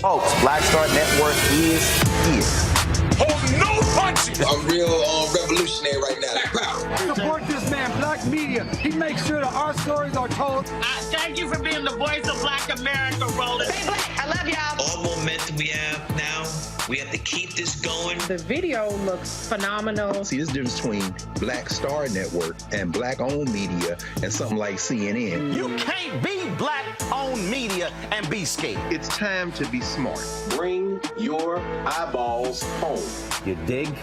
Folks, Black Star Network is here. Hold no punches! I'm real revolutionary right now. Support this man, Black Media. He makes sure that our stories are told. Thank you for being the voice of Black America, Roland. Stay black. I love y'all. All momentum we have now, we have to keep this going. The video looks phenomenal. See, this difference between Black Star Network and black-owned media and something like CNN. You can't be black-owned media and be scared. It's time to be smart. Bring your eyeballs home. You dig?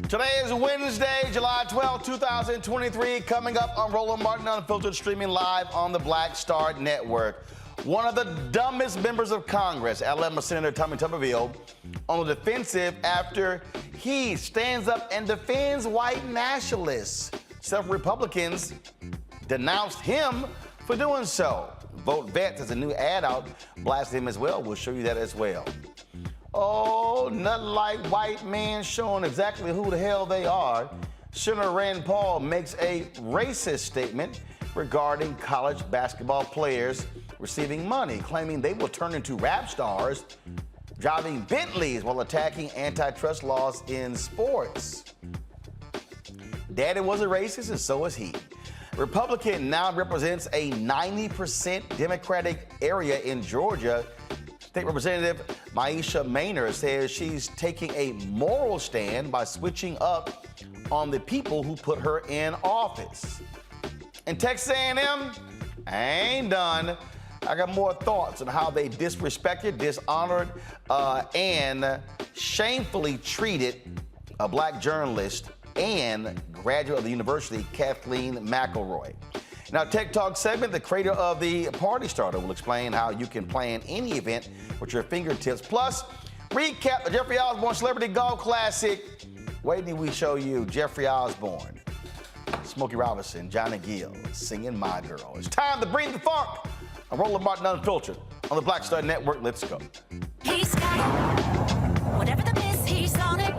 Today is Wednesday, July 12, 2023. Coming up on Roland Martin Unfiltered, streaming live on the Black Star Network. One of the dumbest members of Congress, alum Senator Tommy Tuberville, on the defensive after he stands up and defends white nationalists. Several Republicans denounced him for doing so. Vote Vets has a new ad out blasting him as well. We'll show you that as well. Oh, nothing like white men showing exactly who the hell they are. Senator Rand Paul makes a racist statement regarding college basketball players receiving money, claiming they will turn into rap stars, driving Bentleys while attacking antitrust laws in sports. Daddy was a racist, and so is he. Republican now represents a 90% Democratic area in Georgia. State Representative Meisha Mainor says she's taking a moral stand by switching up on the people who put her in office. In Texas A&M, I ain't done. I got more thoughts on how they disrespected, dishonored, and shamefully treated a black journalist and graduate of the university, Kathleen McElroy. Now, Tech Talk segment, the creator of the Party Starter will explain how you can plan any event with your fingertips. Plus, recap the Jeffery Osborne Celebrity Golf Classic. Wait till we show you Jeffery Osborne, Smokey Robinson, Johnny Gill singing My Girl. It's time to bring the funk. I'm Roland Martin Unfiltered on the Black Star Network. Let's go. He's got it. Whatever the miss, he's on it.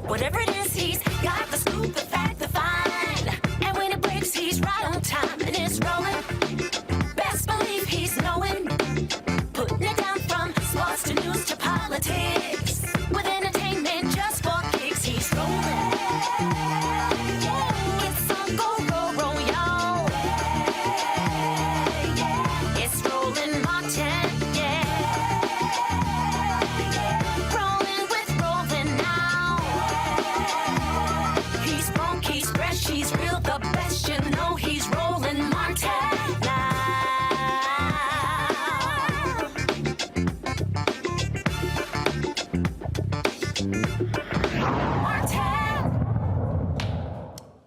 Whatever it is, he's got the scoop, the fact, the find. And when it breaks, he's right on time and it's rolling. Best believe he's knowing. Putting it down from sports to news to politics. With entertainment just for kicks, he's rolling. It's on go, roll, y'all. It's Roland Martin, yeah. Rolling with Roland now. He's funk, he's fresh, he's real, the best, you know he's Roland Martin now.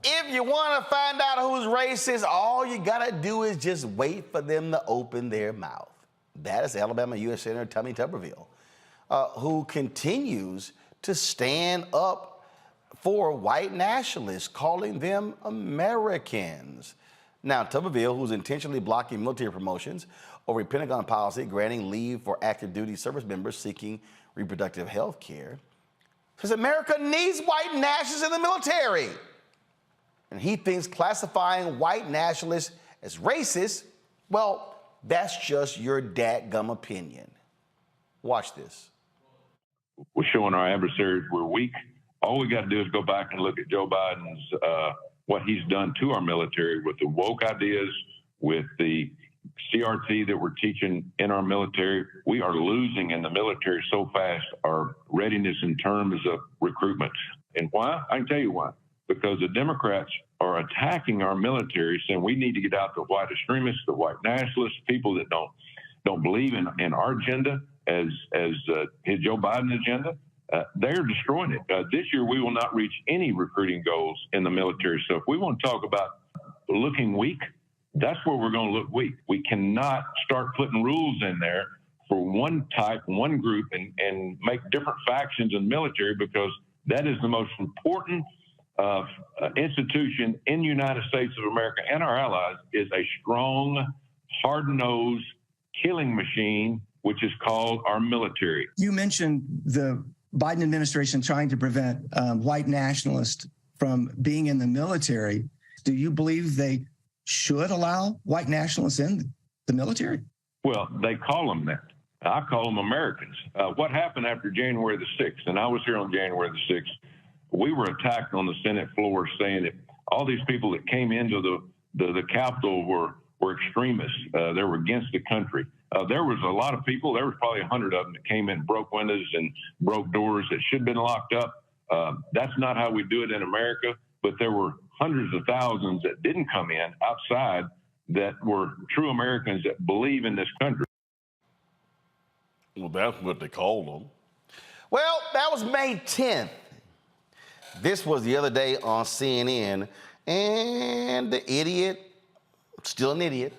If you want to find out who's racist, all you got to do is just wait for them to open their mouth. That is Alabama U.S. Senator Tommy Tuberville, who continues to stand up for white nationalists, calling them Americans. Now, Tuberville, who's intentionally blocking military promotions over a Pentagon policy granting leave for active duty service members seeking reproductive health care, says America needs white nationalists in the military. and he thinks classifying white nationalists as racist, well, that's just your dadgum opinion. Watch this. We're showing our adversaries we're weak. All we got to do is go back and look at Joe Biden's, what he's done to our military with the woke ideas, with the CRT that we're teaching in our military. We are losing in the military so fast, our readiness in terms of recruitment. And why? I can tell you why. Because the Democrats are attacking our military, saying we need to get out the white extremists, the white nationalists, people that don't believe in our agenda as his Joe Biden agenda. They're destroying it. This year, we will not reach any recruiting goals in the military. So if we want to talk about looking weak, that's where we're going to look weak. We cannot start putting rules in there for one type, one group, and make different factions in the military, because that is the most important institution in the United States of America and our allies, is a strong, hard-nosed killing machine, which is called our military. You mentioned the Biden administration trying to prevent white nationalists from being in the military. Do you believe they should allow white nationalists in the military? Well, they call them that. I call them Americans. What happened after January the 6th, and I was here on January the 6th, we were attacked on the Senate floor saying that all these people that came into the Capitol were extremists. They were against the country. There was a lot of people, there was probably 100 of them that came in, broke windows and broke doors that should have been locked up. That's not how we do it in America, but there were hundreds of thousands that didn't come in outside that were true Americans that believe in this country. Well, that's what they called them. Well, that was May 10th. This was the other day on CNN, and the idiot, still an idiot.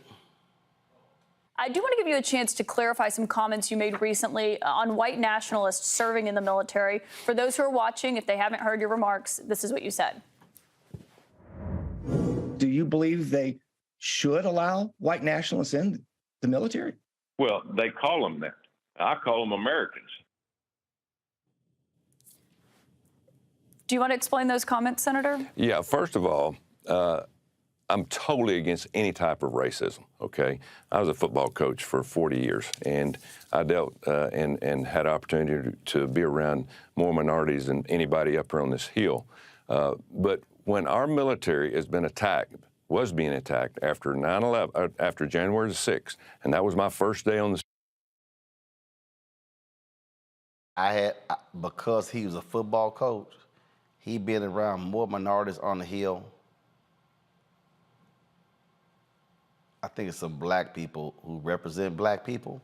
I do want to give you a chance to clarify some comments you made recently on white nationalists serving in the military. For those who are watching, if they haven't heard your remarks, this is what you said. Do you believe they should allow white nationalists in the military? Well, they call them that. I call them Americans. Do you want to explain those comments, Senator? Yeah, first of all, I'm totally against any type of racism, okay? I was a football coach for 40 years, and I dealt and had opportunity to be around more minorities than anybody up here on this hill. But when our military has been attacked, was being attacked after 9/11, after January the 6th, and that was my first day on the because he was a football coach, he been around more minorities on the Hill. I think it's some black people who represent black people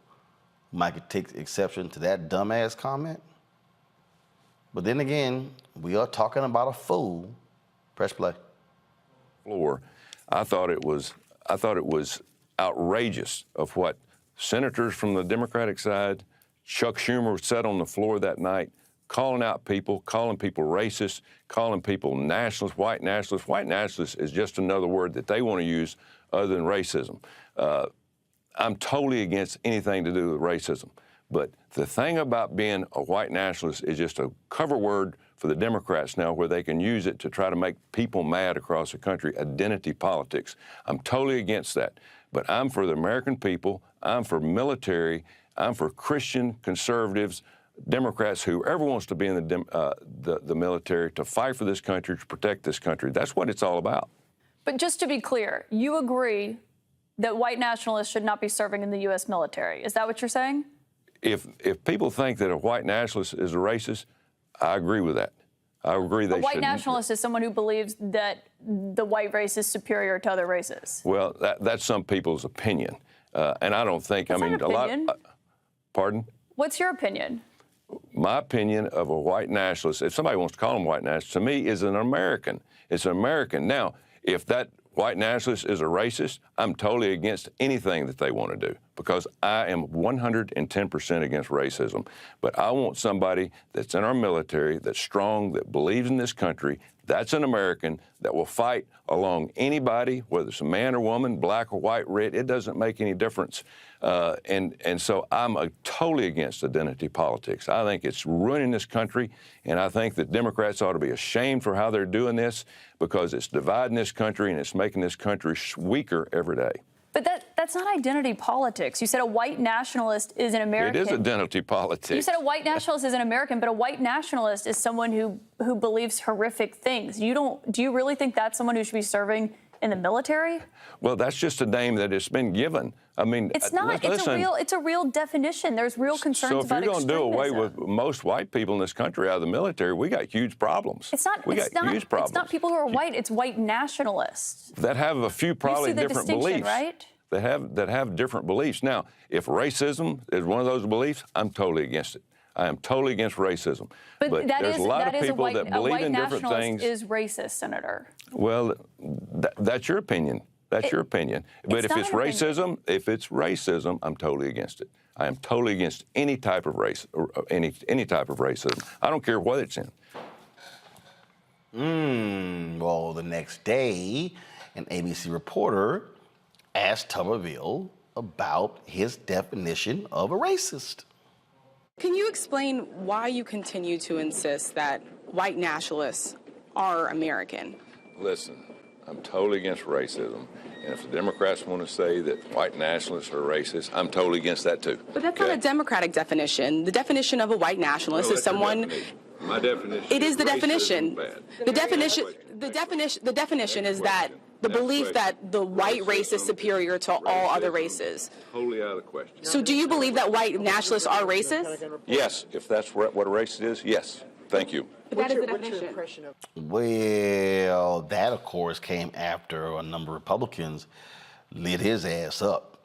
might could take exception to that dumbass comment. But then again, we are talking about a fool. Press play. Floor. I thought it was outrageous of what senators from the Democratic side, Chuck Schumer said on the floor that night, calling out people, calling people racist, calling people nationalists, white nationalists. White nationalists is just another word that they want to use other than racism. I'm totally against anything to do with racism. But the thing about being a white nationalist is just a cover word for the Democrats now, where they can use it to try to make people mad across the country, identity politics. I'm totally against that. But I'm for the American people. I'm for military. I'm for Christian conservatives, Democrats, whoever wants to be in the military to fight for this country, to protect this country. That's what it's all about. But just to be clear, you agree that white nationalists should not be serving in the U.S. military. Is that what you're saying? If people think that a white nationalist is a racist, I agree with that. I agree they should. A white nationalist is someone who believes that the white race is superior to other races. Well, that's some people's opinion. And I don't think, That's not opinion. Pardon? What's your opinion? My opinion of a white nationalist, if somebody wants to call him white nationalist, to me is an American. It's an American. Now, if that white nationalist is a racist, I'm totally against anything that they want to do, because I am 110% against racism. But I want somebody that's in our military, that's strong, that believes in this country, That's an American that will fight along anybody, whether it's a man or woman, black or white, red. It doesn't make any difference. And so I'm totally against identity politics. I think it's ruining this country, and I think that Democrats ought to be ashamed for how they're doing this, because it's dividing this country and it's making this country weaker every day. But that's not identity politics. You said a white nationalist is an American. It is identity politics. You said a white nationalist is an American, but a white nationalist is someone who believes horrific things. Do you really think that's someone who should be serving in the military? Well, that's just a name that has been given. I mean, it's not. It's a real definition. There's real concerns about extremism. So if you're going to do away with most white people in this country out of the military, we got huge problems. It's not. Huge problems. It's not people who are white. It's white nationalists that have a few probably different beliefs. Right? That have different beliefs. Now, if racism is one of those beliefs, I'm totally against it. I am totally against racism. But there's a lot of people that believe in different things. Is racist, Senator. Well, that's your opinion. That's your opinion. But if it's racism, I'm totally against it. I am totally against any type of race or any type of racism. I don't care what it's in. Well, the next day, an ABC reporter asked Tuberville about his definition of a racist. Can you explain why you continue to insist that white nationalists are American? Listen, I'm totally against racism. And if the Democrats want to say that white nationalists are racist, I'm totally against that too. But that's not a Democratic definition. The definition of a white nationalist is someone. My definition. It is the definition. The definition is that the belief that the white race is superior to all other races. Totally out of the question. So do you believe that white nationalists are racist? Yes, if that's what a racist is, yes. Thank you. That is the definition. Well, that, of course, came after a number of Republicans lit his ass up.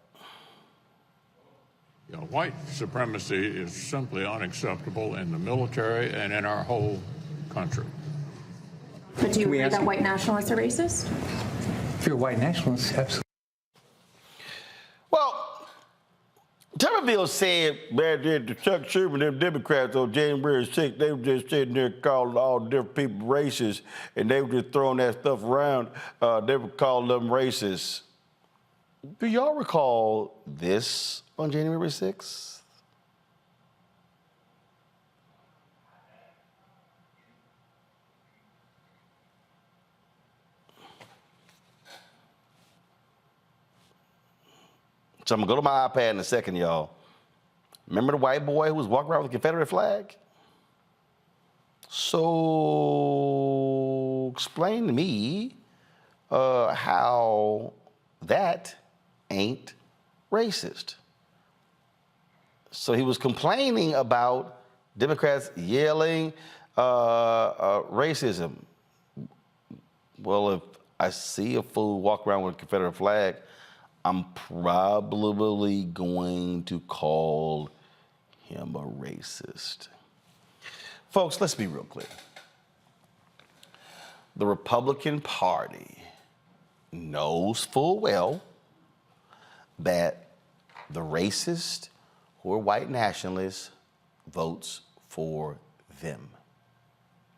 You know, white supremacy is simply unacceptable in the military and in our whole country. But do you agree that white nationalists are racist? If you're a white nationalist, absolutely. Well, Tuberville said that Chuck Schumer and them Democrats on January 6th, they were just sitting there calling all different people racist, and they were just throwing that stuff around. They were calling them racist. Do y'all recall this on January 6th? So I'm gonna go to my iPad in a second, y'all. Remember the white boy who was walking around with the Confederate flag? So explain to me how that ain't racist. So he was complaining about Democrats yelling racism. Well, if I see a fool walk around with a Confederate flag, I'm probably going to call him a racist. Folks, let's be real clear. The Republican Party knows full well that the racist who are white nationalists votes for them.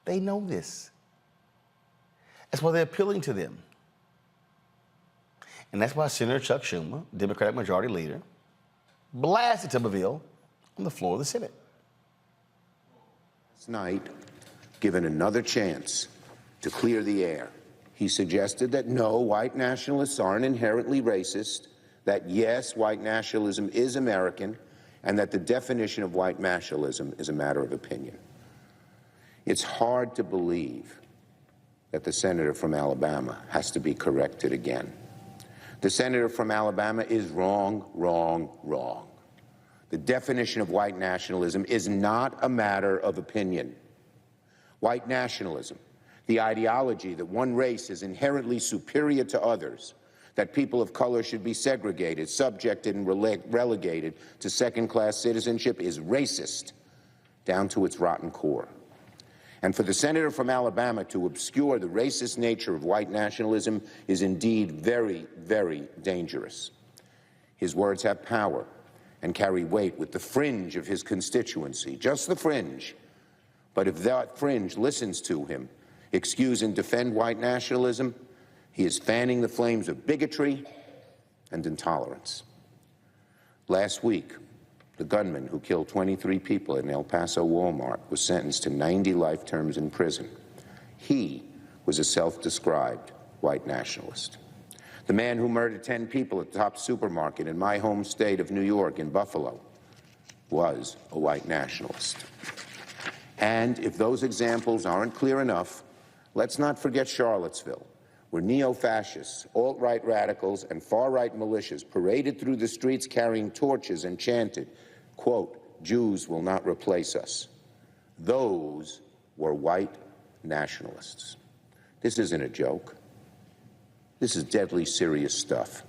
They know this. That's why they're appealing to them. And that's why Senator Chuck Schumer, Democratic Majority Leader, blasted Tuberville on the floor of the Senate. Last night, given another chance to clear the air, he suggested that no, white nationalists aren't inherently racist, that yes, white nationalism is American, and that the definition of white nationalism is a matter of opinion. It's hard to believe that the senator from Alabama has to be corrected again. The senator from Alabama is wrong, wrong, wrong. The definition of white nationalism is not a matter of opinion. White nationalism, the ideology that one race is inherently superior to others, that people of color should be segregated, subjected, and relegated to second-class citizenship, is racist down to its rotten core. And for the senator from Alabama to obscure the racist nature of white nationalism is indeed very, very dangerous. His words have power and carry weight with the fringe of his constituency, just the fringe. But if that fringe listens to him, excuse and defend white nationalism, he is fanning the flames of bigotry and intolerance. Last week, the gunman who killed 23 people in El Paso Walmart was sentenced to 90 life terms in prison. He was a self-described white nationalist. The man who murdered 10 people at the top supermarket in my home state of New York, in Buffalo, was a white nationalist. And if those examples aren't clear enough, let's not forget Charlottesville, where neo-fascists, alt-right radicals, and far-right militias paraded through the streets carrying torches and chanted, quote, "Jews will not replace us." Those were white nationalists. This isn't a joke. This is deadly serious stuff.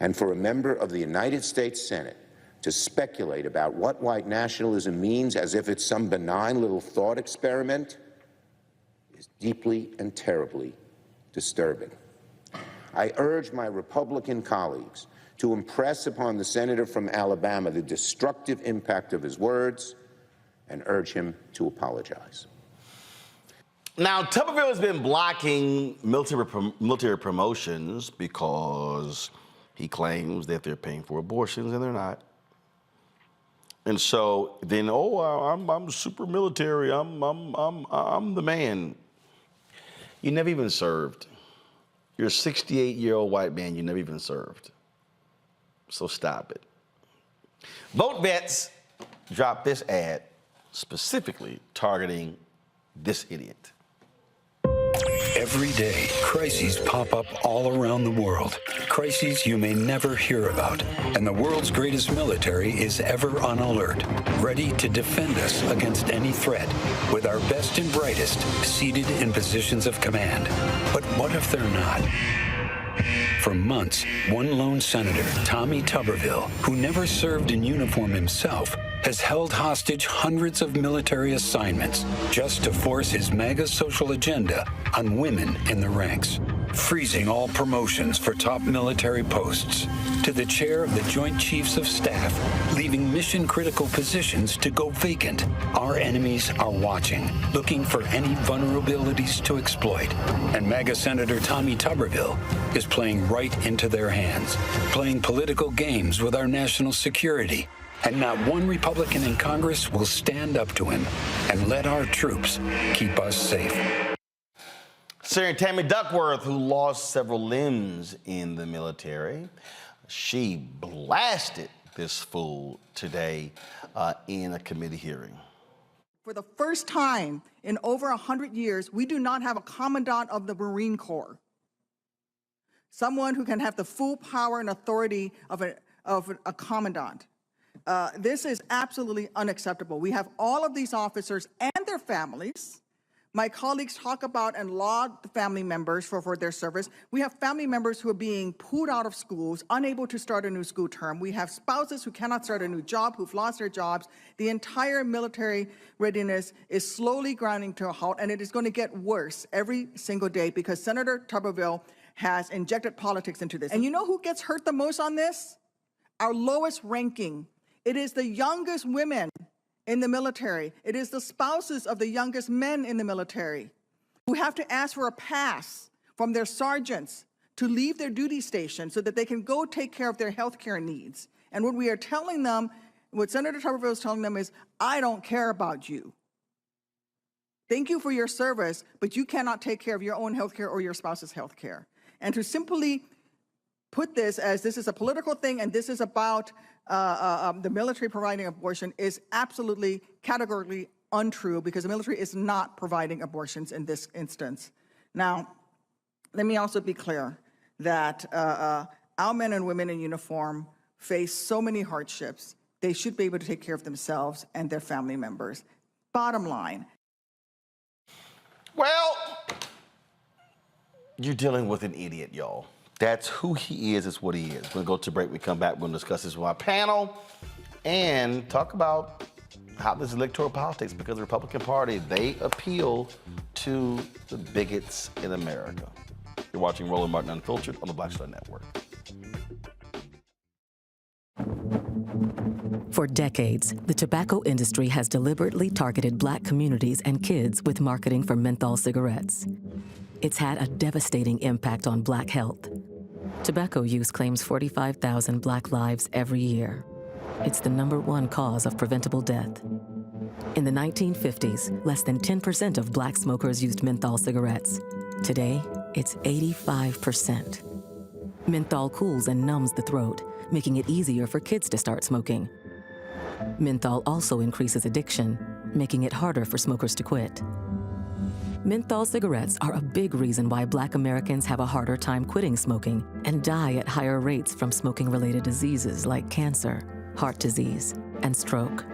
And for a member of the United States Senate to speculate about what white nationalism means as if it's some benign little thought experiment is deeply and terribly disturbing. I urge my Republican colleagues to impress upon the senator from Alabama the destructive impact of his words and urge him to apologize. Now, Tuberville has been blocking military promotions because he claims that they're paying for abortions, and they're not. And so then, I'm super military. I'm the man. You never even served. You're a 68-year-old white man. You never even served. So stop it. Vote Vets dropped this ad specifically targeting this idiot. Every day, crises pop up all around the world. Crises you may never hear about. And the world's greatest military is ever on alert, ready to defend us against any threat, with our best and brightest seated in positions of command. But what if they're not? For months, one lone senator, Tommy Tuberville, who never served in uniform himself, has held hostage hundreds of military assignments just to force his MAGA social agenda on women in the ranks, freezing all promotions for top military posts to the chair of the Joint Chiefs of Staff, leaving mission-critical positions to go vacant. Our enemies are watching, looking for any vulnerabilities to exploit. And MAGA Senator Tommy Tuberville is playing right into their hands, playing political games with our national security. And not one Republican in Congress will stand up to him and let our troops keep us safe. Senator Tammy Duckworth, who lost several limbs in the military, she blasted this fool today in a committee hearing. For the first time in over 100 years, we do not have a commandant of the Marine Corps. Someone who can have the full power and authority of a commandant. This is absolutely unacceptable. We have all of these officers and their families. My colleagues talk about and laud the family members for their service. We have family members who are being pulled out of schools, unable to start a new school term. We have spouses who cannot start a new job, who've lost their jobs. The entire military readiness is slowly grinding to a halt, and it is going to get worse every single day because Senator Tuberville has injected politics into this. And you know who gets hurt the most on this? Our lowest ranking. It is the youngest women in the military. It is the spouses of the youngest men in the military who have to ask for a pass from their sergeants to leave their duty station so that they can go take care of their health care needs. And what we are telling them, what Senator Tuberville is telling them is, I don't care about you. Thank you for your service, but you cannot take care of your own health care or your spouse's health care. And to simply put this as this is a political thing and this is about the military providing abortion is absolutely categorically untrue because the military is not providing abortions in this instance. Now, let me also be clear that our men and women in uniform face so many hardships. They should be able to take care of themselves and their family members. Bottom line. Well, you're dealing with an idiot, y'all. That's who he is, it's what he is. We're gonna go to break, we come back, we're gonna discuss this with our panel and talk about how this electoral politics, because the Republican Party, they appeal to the bigots in America. You're watching Roland Martin Unfiltered on the Black Star Network. For decades, the tobacco industry has deliberately targeted Black communities and kids with marketing for menthol cigarettes. It's had a devastating impact on Black health. Tobacco use claims 45,000 Black lives every year. It's the #1 cause of preventable death. In the 1950s, less than 10% of Black smokers used menthol cigarettes. Today, it's 85%. Menthol cools and numbs the throat, making it easier for kids to start smoking. Menthol also increases addiction, making it harder for smokers to quit. Menthol cigarettes are a big reason why Black Americans have a harder time quitting smoking and die at higher rates from smoking-related diseases like cancer, heart disease, and stroke.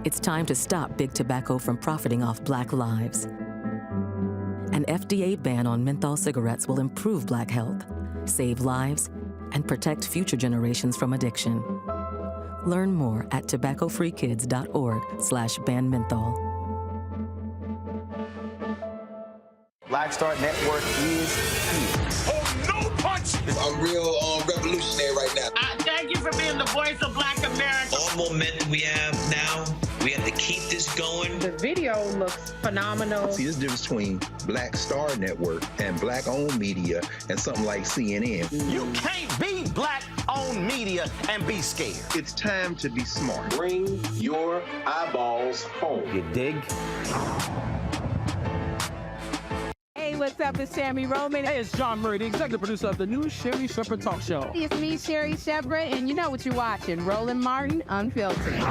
It's time to stop Big Tobacco from profiting off Black lives. An FDA ban on menthol cigarettes will improve Black health, save lives, and protect future generations from addiction. Learn more at tobaccofreekids.org/ban menthol. Black Star Network is here. Oh, no punch! I'm real revolutionary right now. Thank you for being the voice of Black America. All momentum we have now, we have to keep this going. The video looks phenomenal. See, there's a difference between Black Star Network and Black-owned media and something like CNN. You can't be Black-owned media and be scared. It's time to be smart. Bring your eyeballs home. You dig? Hey, what's up? It's Sammy Roman. Hey, it's John Murray, the executive producer of the new Sherry Shepherd Talk Show. It's me, Sherry Shepherd, and you know what you're watching, Roland Martin Unfiltered.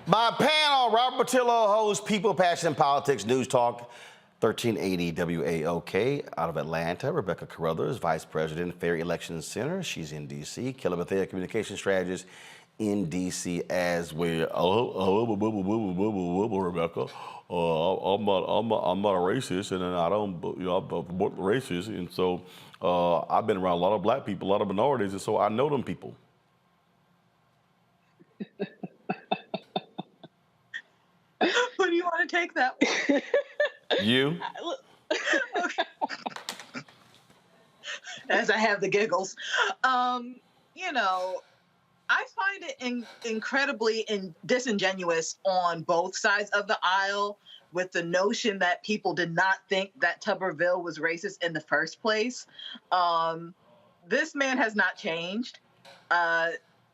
My panel, Robert Patillo hosts People, Passion, and Politics News Talk, 1380 WAOK out of Atlanta. Rebecca Carruthers, Vice President, Fair Elections Center. She's in D.C. Killa Bethea, Communication Strategist in D.C. as well. Rebecca. I'm not a racist, and I don't, I'm racist, and so I've been around a lot of Black people, a lot of minorities, and so I know them people. Who do you want to take that one? You? Okay. As I have the giggles. You know, I find it incredibly disingenuous on both sides of the aisle with the notion that people did not think that Tuberville was racist in the first place. This man has not changed.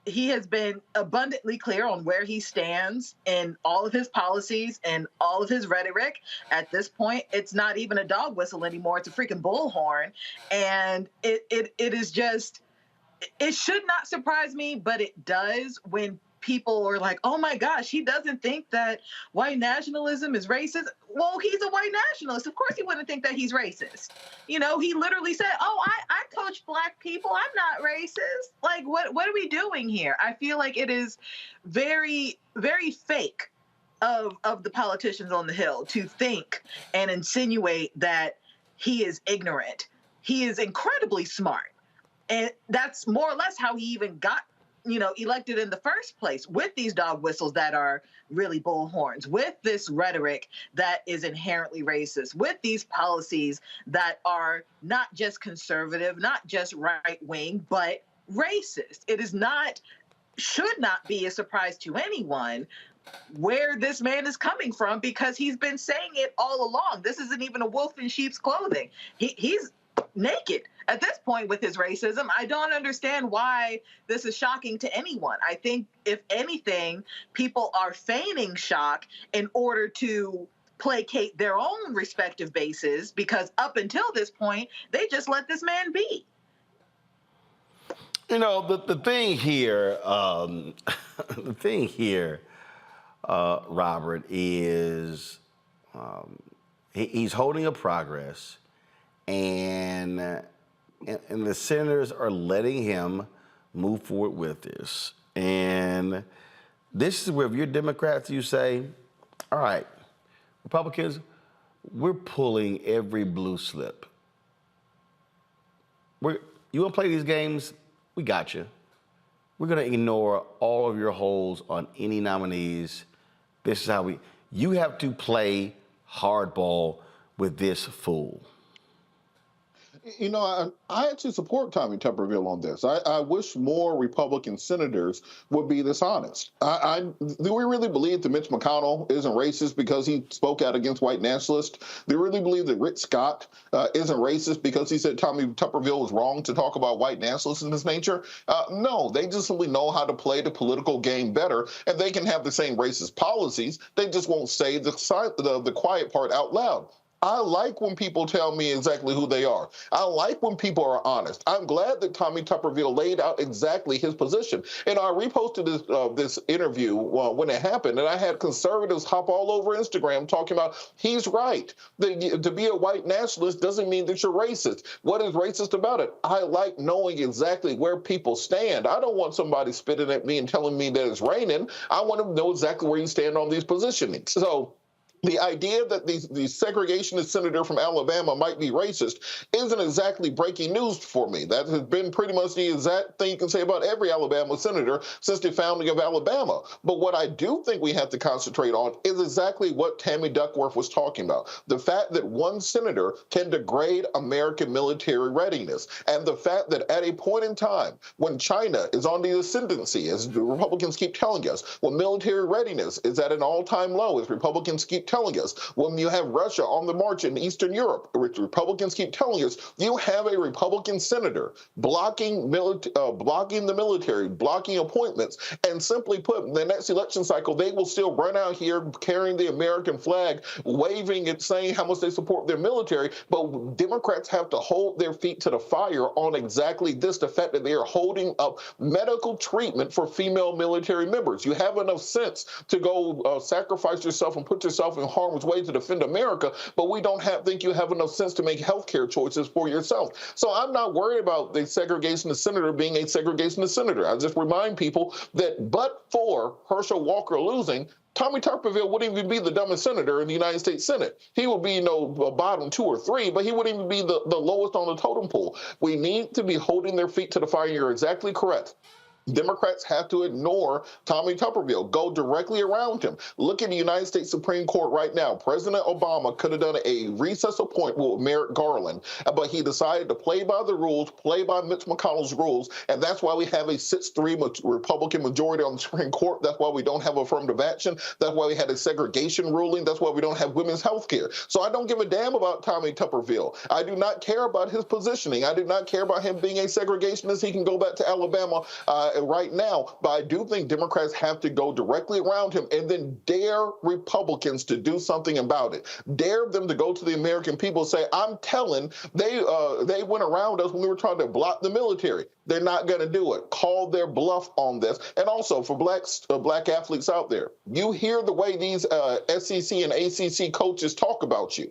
He has been abundantly clear on where he stands in all of his policies and all of his rhetoric. At this point, it's not even a dog whistle anymore. It's a freaking bullhorn. And it is just, it should not surprise me, but it does when people are like, oh my gosh, he doesn't think that white nationalism is racist. Well, he's a white nationalist. Of course he wouldn't think that he's racist. You know, he literally said, oh, I coach Black people. I'm not racist. Like, what are we doing here? I feel like it is very, very fake of the politicians on the Hill to think and insinuate that he is ignorant. He is incredibly smart. And that's more or less how he even got, elected in the first place, with these dog whistles that are really bullhorns, with this rhetoric that is inherently racist, with these policies that are not just conservative, not just right-wing, but racist. It should not be a surprise to anyone where this man is coming from, because he's been saying it all along. This isn't even a wolf in sheep's clothing. He's naked at this point with his racism. I don't understand why this is shocking to anyone. I think, if anything, people are feigning shock in order to placate their own respective bases, because up until this point, they just let this man be. The thing here, Robert, is He's holding a progress, and the senators are letting him move forward with this. And this is where, if you're Democrats, you say, all right, Republicans, we're pulling every blue slip. You want to play these games? We got you. We're going to ignore all of your holes on any nominees. This is how you have to play hardball with this fool. You know, I actually support Tommy Tuberville on this. I wish more Republican senators would be this honest. Do we really believe that Mitch McConnell isn't racist because he spoke out against white nationalists? Do we really believe that Rick Scott isn't racist because he said Tommy Tuberville was wrong to talk about white nationalists in this nature? No, they just simply know how to play the political game better, and they can have the same racist policies. They just won't say the quiet part out loud. I like when people tell me exactly who they are. I like when people are honest. I'm glad that Tommy Tuberville laid out exactly his position. And I reposted this interview when it happened, and I had conservatives hop all over Instagram talking about he's right. To be a white nationalist doesn't mean that you're racist. What is racist about it? I like knowing exactly where people stand. I don't want somebody spitting at me and telling me that it's raining. I want to know exactly where you stand on these positionings. So the idea that the segregationist senator from Alabama might be racist isn't exactly breaking news for me. That has been pretty much the exact thing you can say about every Alabama senator since the founding of Alabama. But what I do think we have to concentrate on is exactly what Tammy Duckworth was talking about. The fact that one senator can degrade American military readiness, and the fact that at a point in time when China is on the ascendancy, as the Republicans keep telling us, when military readiness is at an all-time low, as Republicans keep telling us, when you have Russia on the march in Eastern Europe, which Republicans keep telling us, you have a Republican senator blocking the military, blocking appointments, and simply put, in the next election cycle, they will still run out here carrying the American flag, waving it, saying how much they support their military, but Democrats have to hold their feet to the fire on exactly this, the fact that they are holding up medical treatment for female military members. You have enough sense to go sacrifice yourself and put yourself in harm's way to defend America, but we don't think you have enough sense to make healthcare choices for yourself. So I'm not worried about the segregationist senator being a segregationist senator. I just remind people that but for Herschel Walker losing, Tommy Tuberville wouldn't even be the dumbest senator in the United States Senate. He would be, bottom 2 or 3, but he wouldn't even be the lowest on the totem pole. We need to be holding their feet to the fire. You're exactly correct. Democrats have to ignore Tommy Tuberville, go directly around him. Look at the United States Supreme Court right now. President Obama could have done a recess appointment with Merrick Garland, but he decided to play by the rules, play by Mitch McConnell's rules, and that's why we have a 6-3 Republican majority on the Supreme Court. That's why we don't have affirmative action. That's why we had a segregation ruling. That's why we don't have women's health care. So I don't give a damn about Tommy Tuberville. I do not care about his positioning. I do not care about him being a segregationist. He can go back to Alabama right now, but I do think Democrats have to go directly around him and then dare Republicans to do something about it. Dare them to go to the American people and say, I'm telling, they went around us when we were trying to block the military. They're not going to do it. Call their bluff on this. And also for black athletes out there, you hear the way these SEC and ACC coaches talk about you.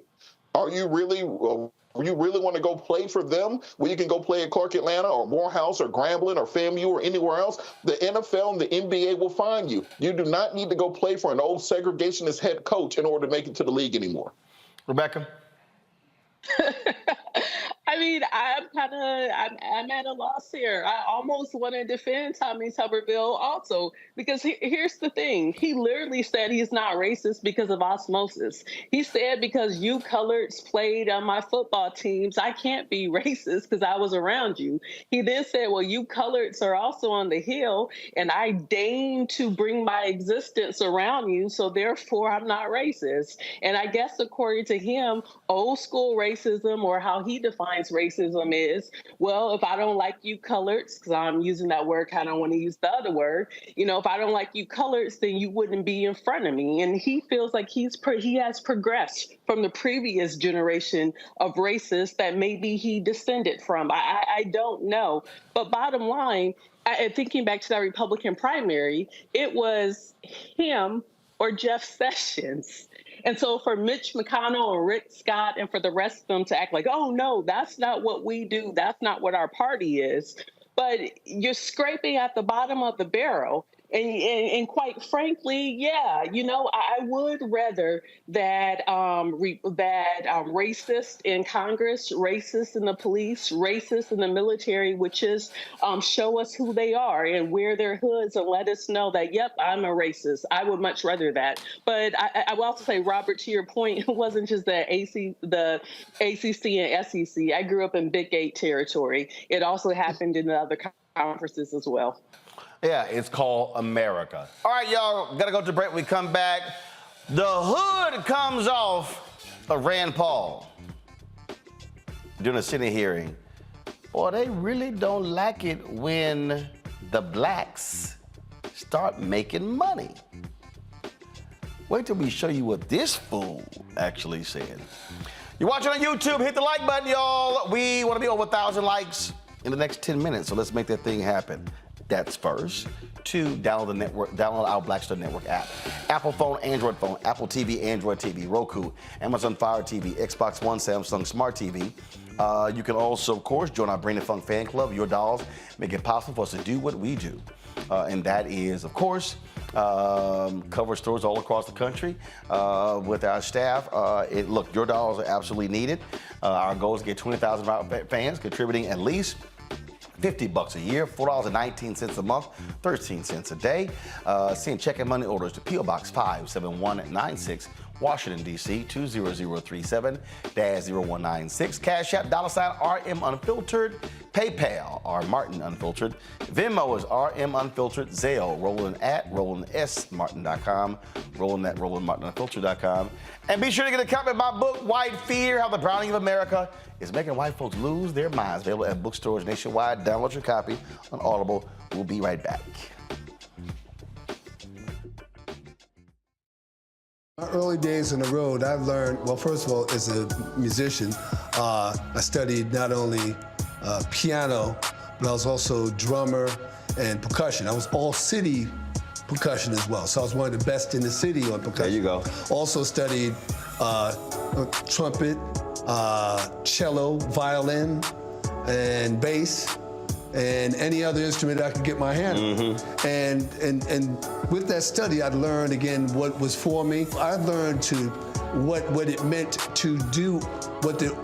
Are you really want to go play for them where you can go play at Clark Atlanta or Morehouse or Grambling or FAMU or anywhere else? The NFL and the NBA will find you. You do not need to go play for an old segregationist head coach in order to make it to the league anymore. Rebecca? I mean, I'm at a loss here. I almost want to defend Tommy Tuberville also, because here's the thing. He literally said he's not racist because of osmosis. He said because you coloreds played on my football teams, I can't be racist because I was around you. He then said, well, you coloreds are also on the Hill, and I deign to bring my existence around you, so therefore I'm not racist. And I guess according to him, old school racism, or how he defines racism is, well, if I don't like you coloreds, because I'm using that word, kind of want to use the other word, if I don't like you coloreds, then you wouldn't be in front of me. And he feels like he has progressed from the previous generation of racists that maybe he descended from. I don't know. But bottom line, thinking back to that Republican primary, it was him or Jeff Sessions. And so for Mitch McConnell and Rick Scott and for the rest of them to act like, oh, no, that's not what we do. That's not what our party is. But you're scraping at the bottom of the barrel. And quite frankly, yeah, you know, I would rather that racists in Congress, racists in the police, racists in the military would just show us who they are and wear their hoods and let us know that, yep, I'm a racist. I would much rather that. But I will also say, Robert, to your point, it wasn't just the ACC and SEC. I grew up in Big 8 territory. It also happened in the other conferences as well. Yeah, it's called America. All right, y'all, gotta go to break. We come back. The hood comes off of Rand Paul during a Senate hearing. Boy, they really don't like it when the blacks start making money. Wait till we show you what this fool actually said. You're watching on YouTube, hit the like button, y'all. We want to be over 1,000 likes in the next 10 minutes, so let's make that thing happen. That's first. 2, download our Black Star Network app. Apple phone, Android phone, Apple TV, Android TV, Roku, Amazon Fire TV, Xbox One, Samsung Smart TV. You can also, of course, join our Brain and Funk fan club. Your dolls make it possible for us to do what we do. And that is, of course, cover stores all across the country with our staff. Look, your dollars are absolutely needed. Our goal is to get 20,000 fans contributing at least $50 a year, $4.19 a month, 13 cents a day. Send check and money orders to P.O. Box 57196, Washington, D.C. 20037-0196. Cash App, $RM Unfiltered. PayPal, R Martin Unfiltered. Venmo is RM Unfiltered. Zelle, Roland at RolandSMartin.com. Roland at RolandMartinUnfiltered.com. And be sure to get a copy of my book, White Fear, How the Browning of America is Making White Folks Lose Their Minds. Available at bookstores nationwide. Download your copy on Audible. We'll be right back. My early days on the road, I've learned, well, first of all, as a musician, I studied not only piano, but I was also drummer and percussion. I was all city percussion as well. So I was one of the best in the city on percussion. There you go. Also studied trumpet, cello, violin, and bass, and any other instrument I could get my hand on. And with that study, I'd learned again what was for me. I learned what it meant to do what the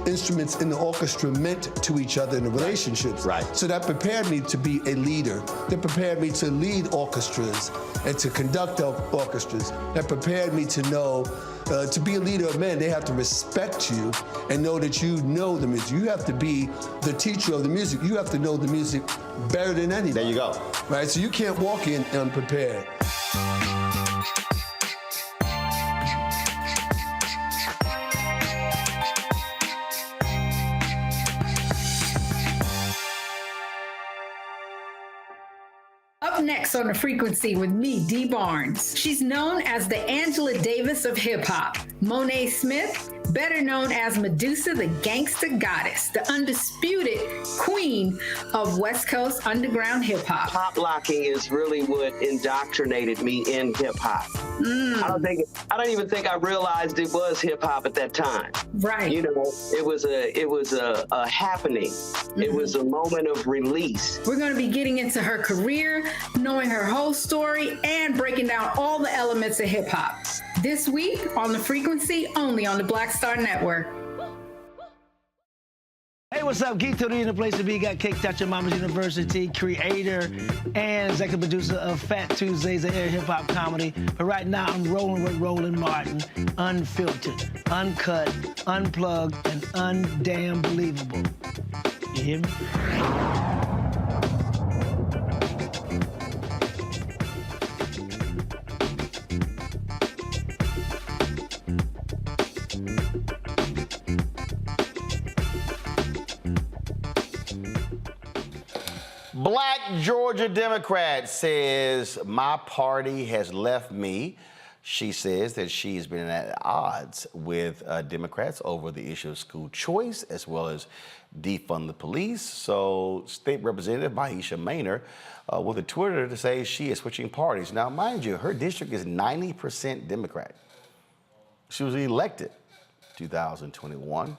instruments in the orchestra meant to each other in the relationships. Right. So that prepared me to be a leader. That prepared me to lead orchestras and to conduct orchestras. That prepared me to know to be a leader of men, they have to respect you and know that you know the music. You have to be the teacher of the music. You have to know the music better than anybody. There you go. Right, so you can't walk in unprepared. Up next on The Frequency with me, Dee Barnes. She's known as the Angela Davis of hip-hop. Monet Smith, better known as Medusa, the gangster goddess, the undisputed queen of West Coast underground hip-hop. Pop locking is really what indoctrinated me in hip-hop. I don't even think I realized it was hip-hop at that time. Right. You know, it was a happening. It was a moment of release. We're going to be getting into her career, knowing her whole story, and breaking down all the elements of hip-hop. This week on The Frequency, only on the Black Star Network. Hey, what's up? Geek Tony in the place to be. Got Kicked Out Your Mama's University, creator and executive producer of Fat Tuesdays, an air hip-hop comedy. But right now, I'm rolling with Roland Martin, unfiltered, uncut, unplugged, and undamn believable. You hear me? Black Georgia Democrat says my party has left me She says that she's been at odds with Democrats over the issue of school choice as well as defund the police. So State Representative Meisha Mainor with a Twitter to say she is switching parties. Now, mind you, her district is 90% Democrat. She was elected 2021.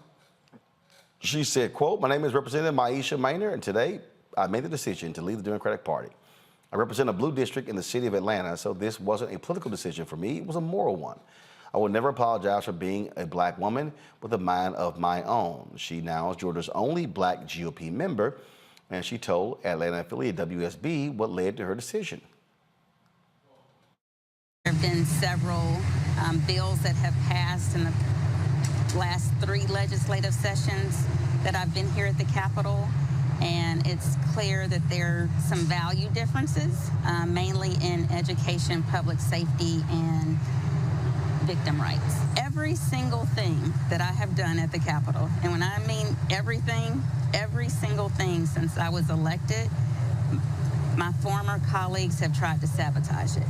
She said, quote, "My name is Representative Meisha Mainor, and today I made the decision to leave the Democratic Party. I represent a blue district in the city of Atlanta, so this wasn't a political decision for me. It was a moral one. I will never apologize for being a black woman with a mind of my own." She now is Georgia's only black GOP member, and she told Atlanta affiliate WSB what led to her decision. There have been several bills that have passed in the last 3 legislative sessions that I've been here at the Capitol. And it's clear that there are some value differences, mainly in education, public safety, and victim rights. Every single thing that I have done at the Capitol, and when I mean everything, every single thing since I was elected, my former colleagues have tried to sabotage it.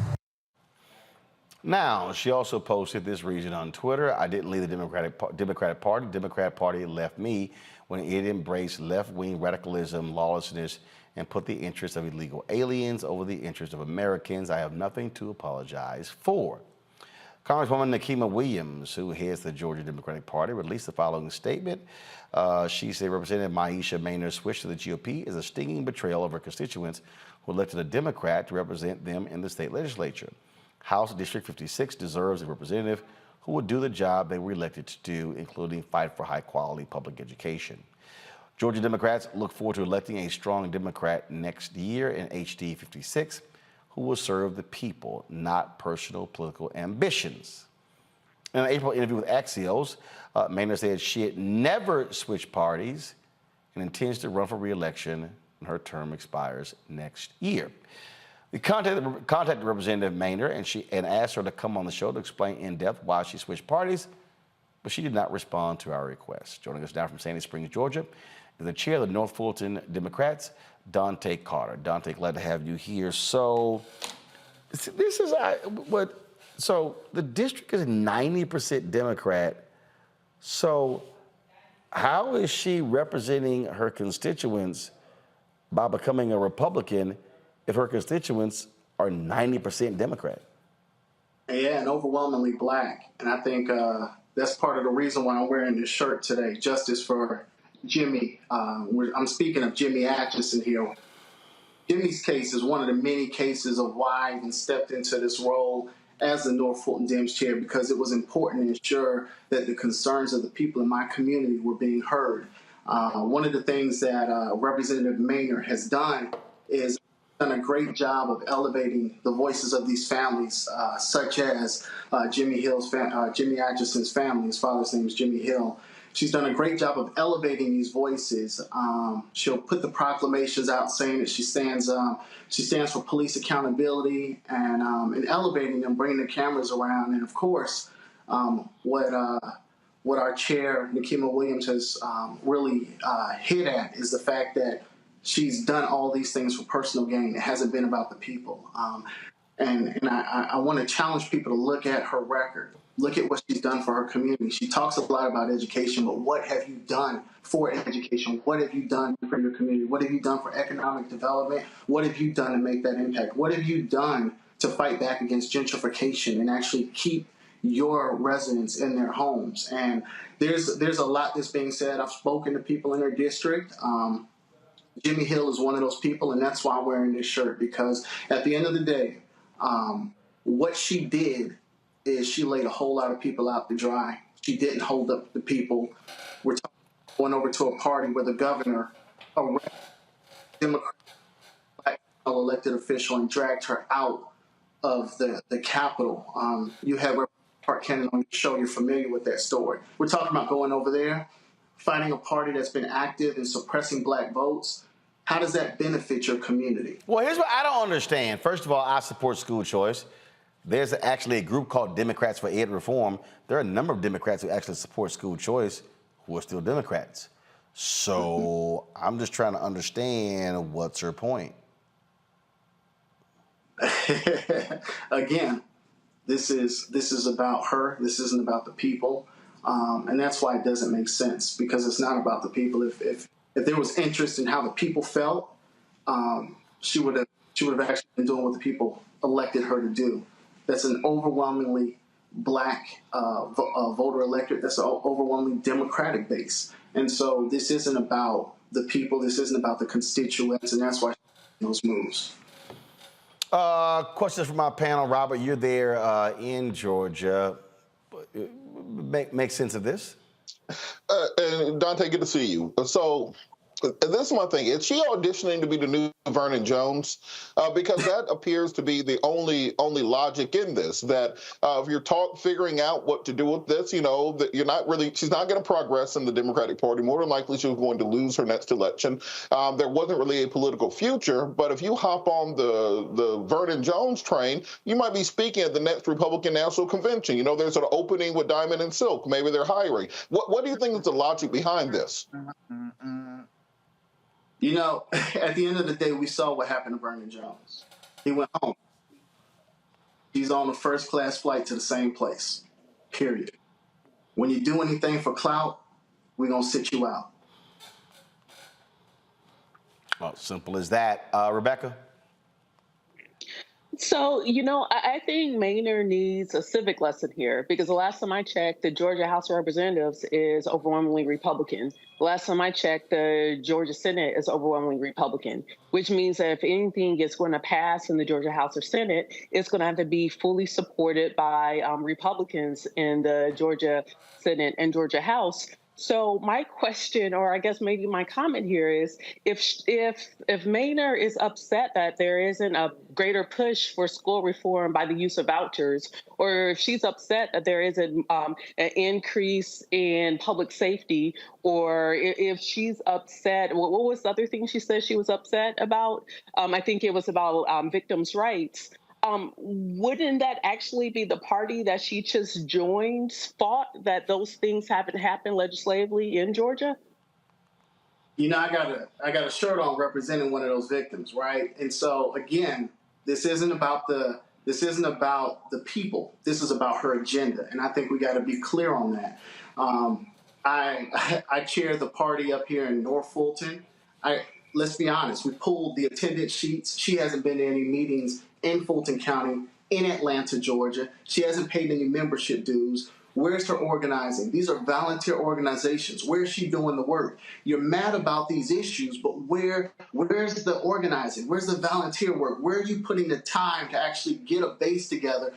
Now, she also posted this reason on Twitter: "I didn't leave the Democratic Party. The Democrat Party left me when it embraced left-wing radicalism, lawlessness, and put the interests of illegal aliens over the interests of Americans. I have nothing to apologize for." Congresswoman Nikema Williams, who heads the Georgia Democratic Party, released the following statement. She said Representative Meisha Mainor's switch to the GOP is a stinging betrayal of her constituents who elected a Democrat to represent them in the state legislature. House District 56 deserves a representative who would do the job they were elected to do, including fight for high-quality public education. Georgia Democrats look forward to electing a strong Democrat next year in HD 56 who will serve the people, not personal political ambitions. In an April interview with Axios, Mainor said she had never switched parties and intends to run for re-election when her term expires next year. We contacted Representative Mainor and asked her to come on the show to explain in depth why she switched parties, but she did not respond to our request. Joining us now from Sandy Springs, Georgia, is the chair of the North Fulton Democrats, Dante Carter. Dante, glad to have you here. So this is so the district is 90% Democrat. So how is she representing her constituents by becoming a Republican if her constituents are 90% Democrat? Yeah, and overwhelmingly black. And I think that's part of the reason why I'm wearing this shirt today, Justice for Jimmy. I'm speaking of Jimmy Atchison here. Jimmy's case is one of the many cases of why I even stepped into this role as the North Fulton Dems chair, because it was important to ensure that the concerns of the people in my community were being heard. One of the things that Representative Mainor has done is done a great job of elevating the voices of these families, such as Jimmy Atchison's family. His father's name is Jimmy Hill. She's done a great job of elevating these voices. She'll put the proclamations out saying that she stands for police accountability and elevating them, bringing the cameras around. And of course, what our chair, Nikema Williams, has really hit at is the fact that she's done all these things for personal gain. It hasn't been about the people. And I want to challenge people to look at her record. Look at what she's done for her community. She talks a lot about education, but what have you done for education? What have you done for your community? What have you done for economic development? What have you done to make that impact? What have you done to fight back against gentrification and actually keep your residents in their homes? And there's a lot that's being said. I've spoken to people in her district. Jimmy Hill is one of those people, and that's why I'm wearing this shirt, because at the end of the day, what she did is she laid a whole lot of people out to dry. She didn't hold up the people. We're going over to a party where the governor arrested a Democrat black elected official and dragged her out of the Capitol. You have Representative Park Cannon on the show. You're familiar with that story. We're talking about going over there, fighting a party that's been active in suppressing black votes. How does that benefit your community? Well, here's what I don't understand. First of all, I support school choice. There's actually a group called Democrats for Ed Reform. There are a number of Democrats who actually support school choice who are still Democrats. So I'm just trying to understand what's her point. Again, This is about her. This isn't about the people, and that's why it doesn't make sense, because it's not about the people. If there was interest in how the people felt, she would have actually been doing what the people elected her to do. That's an overwhelmingly black voter electorate. That's an overwhelmingly Democratic base, and so this isn't about the people. This isn't about the constituents, and that's why those moves. Questions from my panel. Robert, you're there in Georgia. Make sense of this? And Dante, good to see you. So this is my thing. Is she auditioning to be the new Vernon Jones? Because that appears to be the only logic in this, that if you're figuring out what to do with this, you know, that she's not going to progress in the Democratic Party. More than likely, she was going to lose her next election. There wasn't really a political future, but if you hop on the Vernon Jones train, you might be speaking at the next Republican National Convention. You know, there's an opening with Diamond and Silk. Maybe they're hiring. What do you think is the logic behind this? You know, at the end of the day, we saw what happened to Vernon Jones. He went home. He's on a first-class flight to the same place, period. When you do anything for clout, we're going to sit you out. Well, simple as that. Rebecca? So, you know, I think Mainor needs a civic lesson here, because the last time I checked, the Georgia House of Representatives is overwhelmingly Republican. The last time I checked, the Georgia Senate is overwhelmingly Republican, which means that if anything is going to pass in the Georgia House or Senate, it's going to have to be fully supported by Republicans in the Georgia Senate and Georgia House. So my question, or I guess maybe my comment here, is if Mainor is upset that there isn't a greater push for school reform by the use of vouchers, or if she's upset that there isn't an increase in public safety, or if she's upset, what was the other thing she said she was upset about? I think it was about victims' rights. Wouldn't that actually be the party that she just joined fault that those things haven't happened legislatively in Georgia? You know, I got a shirt on representing one of those victims, right? And so again, this isn't about the people. This is about her agenda, and I think we got to be clear on that. I chair the party up here in North Fulton. Let's be honest, we pulled the attendance sheets. She hasn't been to any meetings in Fulton County, in Atlanta, Georgia. She hasn't paid any membership dues. Where's her organizing? These are volunteer organizations. Where's she doing the work? You're mad about these issues, but where's the organizing? Where's the volunteer work? Where are you putting the time to actually get a base together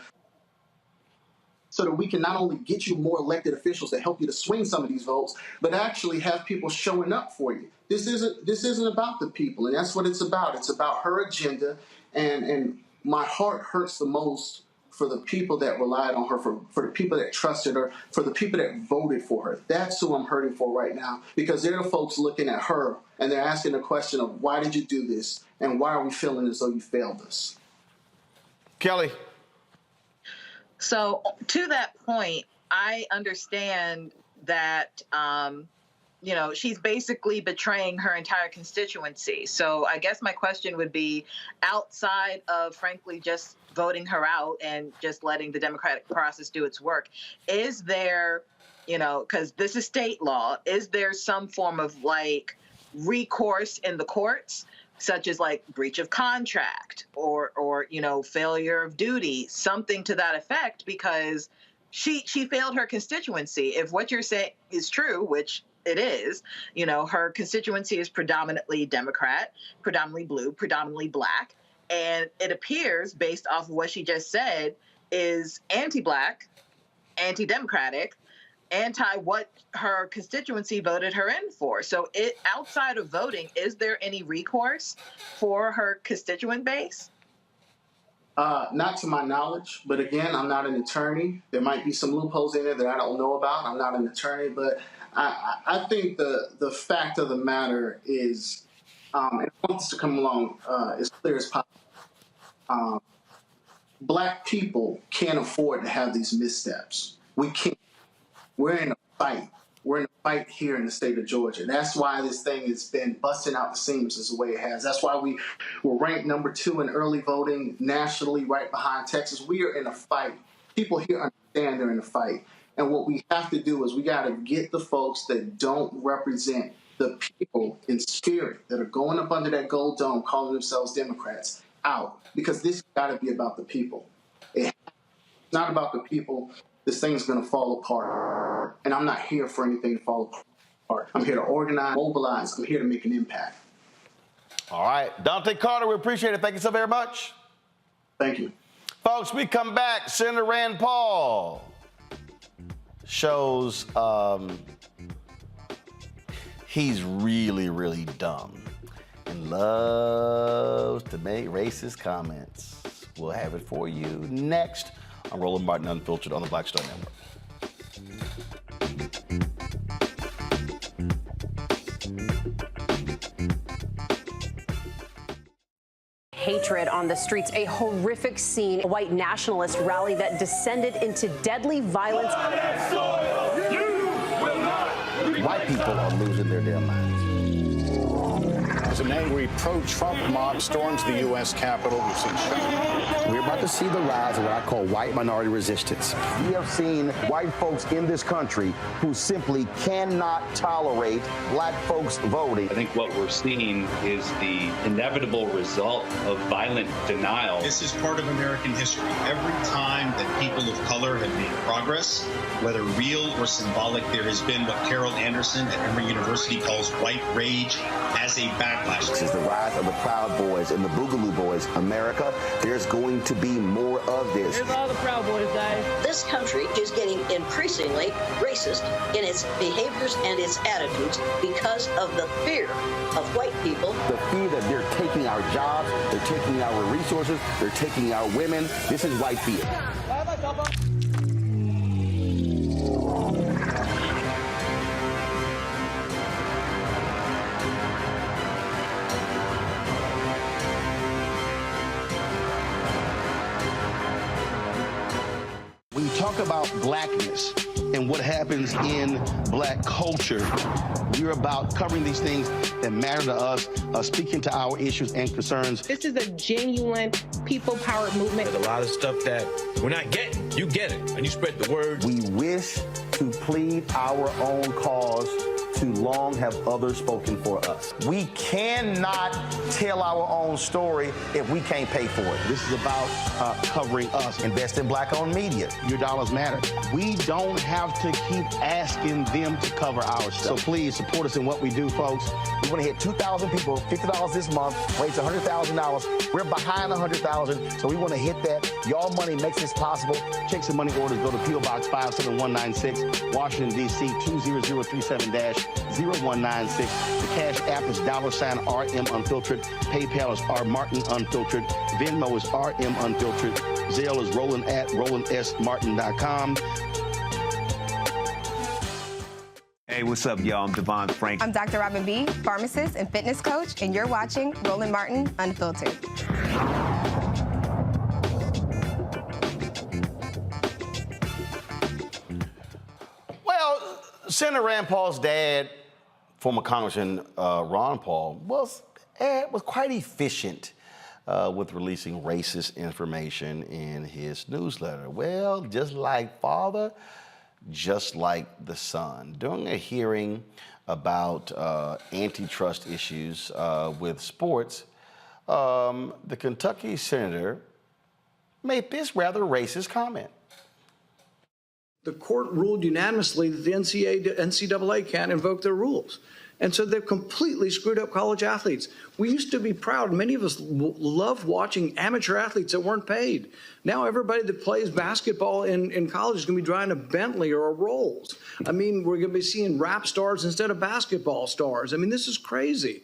so that we can not only get you more elected officials to help you to swing some of these votes, but actually have people showing up for you? This isn't about the people, and that's what it's about. It's about her agenda, and my heart hurts the most for the people that relied on her, for the people that trusted her, for the people that voted for her. That's who I'm hurting for right now, because they're the folks looking at her and they're asking the question of, why did you do this? And why are we feeling as though you failed us? Kelly. So to that point, I understand that, you know, she's basically betraying her entire constituency. So I guess my question would be, outside of, frankly, just voting her out and just letting the democratic process do its work, is there, you know, because this is state law, is there some form of like recourse in the courts, such as like breach of contract or you know, failure of duty, something to that effect? Because she failed her constituency. If what you're saying is true, which it is, you know, her constituency is predominantly Democrat, predominantly blue, predominantly black, and it appears, based off of what she just said, is anti-black, anti-democratic, anti what her constituency voted her in for. So outside of voting, is there any recourse for her constituent base? Not to my knowledge, but again, I'm not an attorney. There might be some loopholes in there that I don't know about. I'm not an attorney, but I think the fact of the matter is, and I want this to come along as clear as possible, black people can't afford to have these missteps. We can't. We're in a fight. We're in a fight here in the state of Georgia. That's why this thing has been busting out the seams as the way it has. That's why we were ranked #2 in early voting nationally, right behind Texas. We are in a fight people here understand they're in a fight. And what we have to do is we got to get the folks that don't represent the people in spirit that are going up under that gold dome calling themselves Democrats out, because this has got to be about the people. It's not about the people. This thing's going to fall apart. And I'm not here for anything to fall apart. I'm here to organize, mobilize. I'm here to make an impact. All right. Dante Carter, we appreciate it. Thank you so very much. Thank you. Folks, we come back. Senator Rand Paul shows he's really, really dumb and loves to make racist comments. We'll have it for you next on Roland Martin Unfiltered on the Black Star Network. Hatred on the streets, a horrific scene, a white nationalist rally that descended into deadly violence. White people are losing their damn minds. As an angry pro-Trump mob storms the U.S. Capitol, we've seen shooting. We're about to see the rise of what I call white minority resistance. We have seen white folks in this country who simply cannot tolerate black folks voting. I think what we're seeing is the inevitable result of violent denial. This is part of American history. Every time that people of color have made progress, whether real or symbolic, there has been what Carol Anderson at Emory University calls white rage as a backlash. This is the rise of the Proud Boys and the Boogaloo Boys. America, there's going to be more of this. Here's all the Proud Boys, guys. This country is getting increasingly racist in its behaviors and its attitudes because of the fear of white people. The fear that they're taking our jobs, they're taking our resources, they're taking our women. This is white fear. When you talk about blackness and what happens in black culture, we're about covering these things that matter to us, speaking to our issues and concerns. This is a genuine people-powered movement. There's a lot of stuff that we're not getting. You get it, and you spread the word. We wish to plead our own cause. Too long have others spoken for us. We cannot tell our own story if we can't pay for it. This is about covering us. Invest in black-owned media. Your dollars matter. We don't have to keep asking them to cover our stuff. So please support us in what we do, folks. We want to hit 2,000 people, $50 this month, raise $100,000. We're behind 100,000, so we want to hit that. Y'all money makes this possible. Checks and money orders go to P.O. Box 57196, Washington, D.C. 20037-0196. The Cash App is $RM Unfiltered. PayPal is R Martin Unfiltered. Venmo is RM Unfiltered. Zelle is Roland at RolandSMartin.com. Hey, what's up, y'all? I'm Devon Frank. I'm Dr. Robin B., pharmacist and fitness coach, and you're watching Roland Martin Unfiltered. Well, Senator Rand Paul's dad, former Congressman Ron Paul, was quite efficient with releasing racist information in his newsletter. Well, just like father, just like the son. During a hearing about antitrust issues with sports, the Kentucky senator made this rather racist comment. The court ruled unanimously that the NCAA can't invoke their rules. And so they've completely screwed up college athletes. We used to be proud. Many of us loved watching amateur athletes that weren't paid. Now everybody that plays basketball in college is going to be driving a Bentley or a Rolls. I mean, we're going to be seeing rap stars instead of basketball stars. I mean, this is crazy.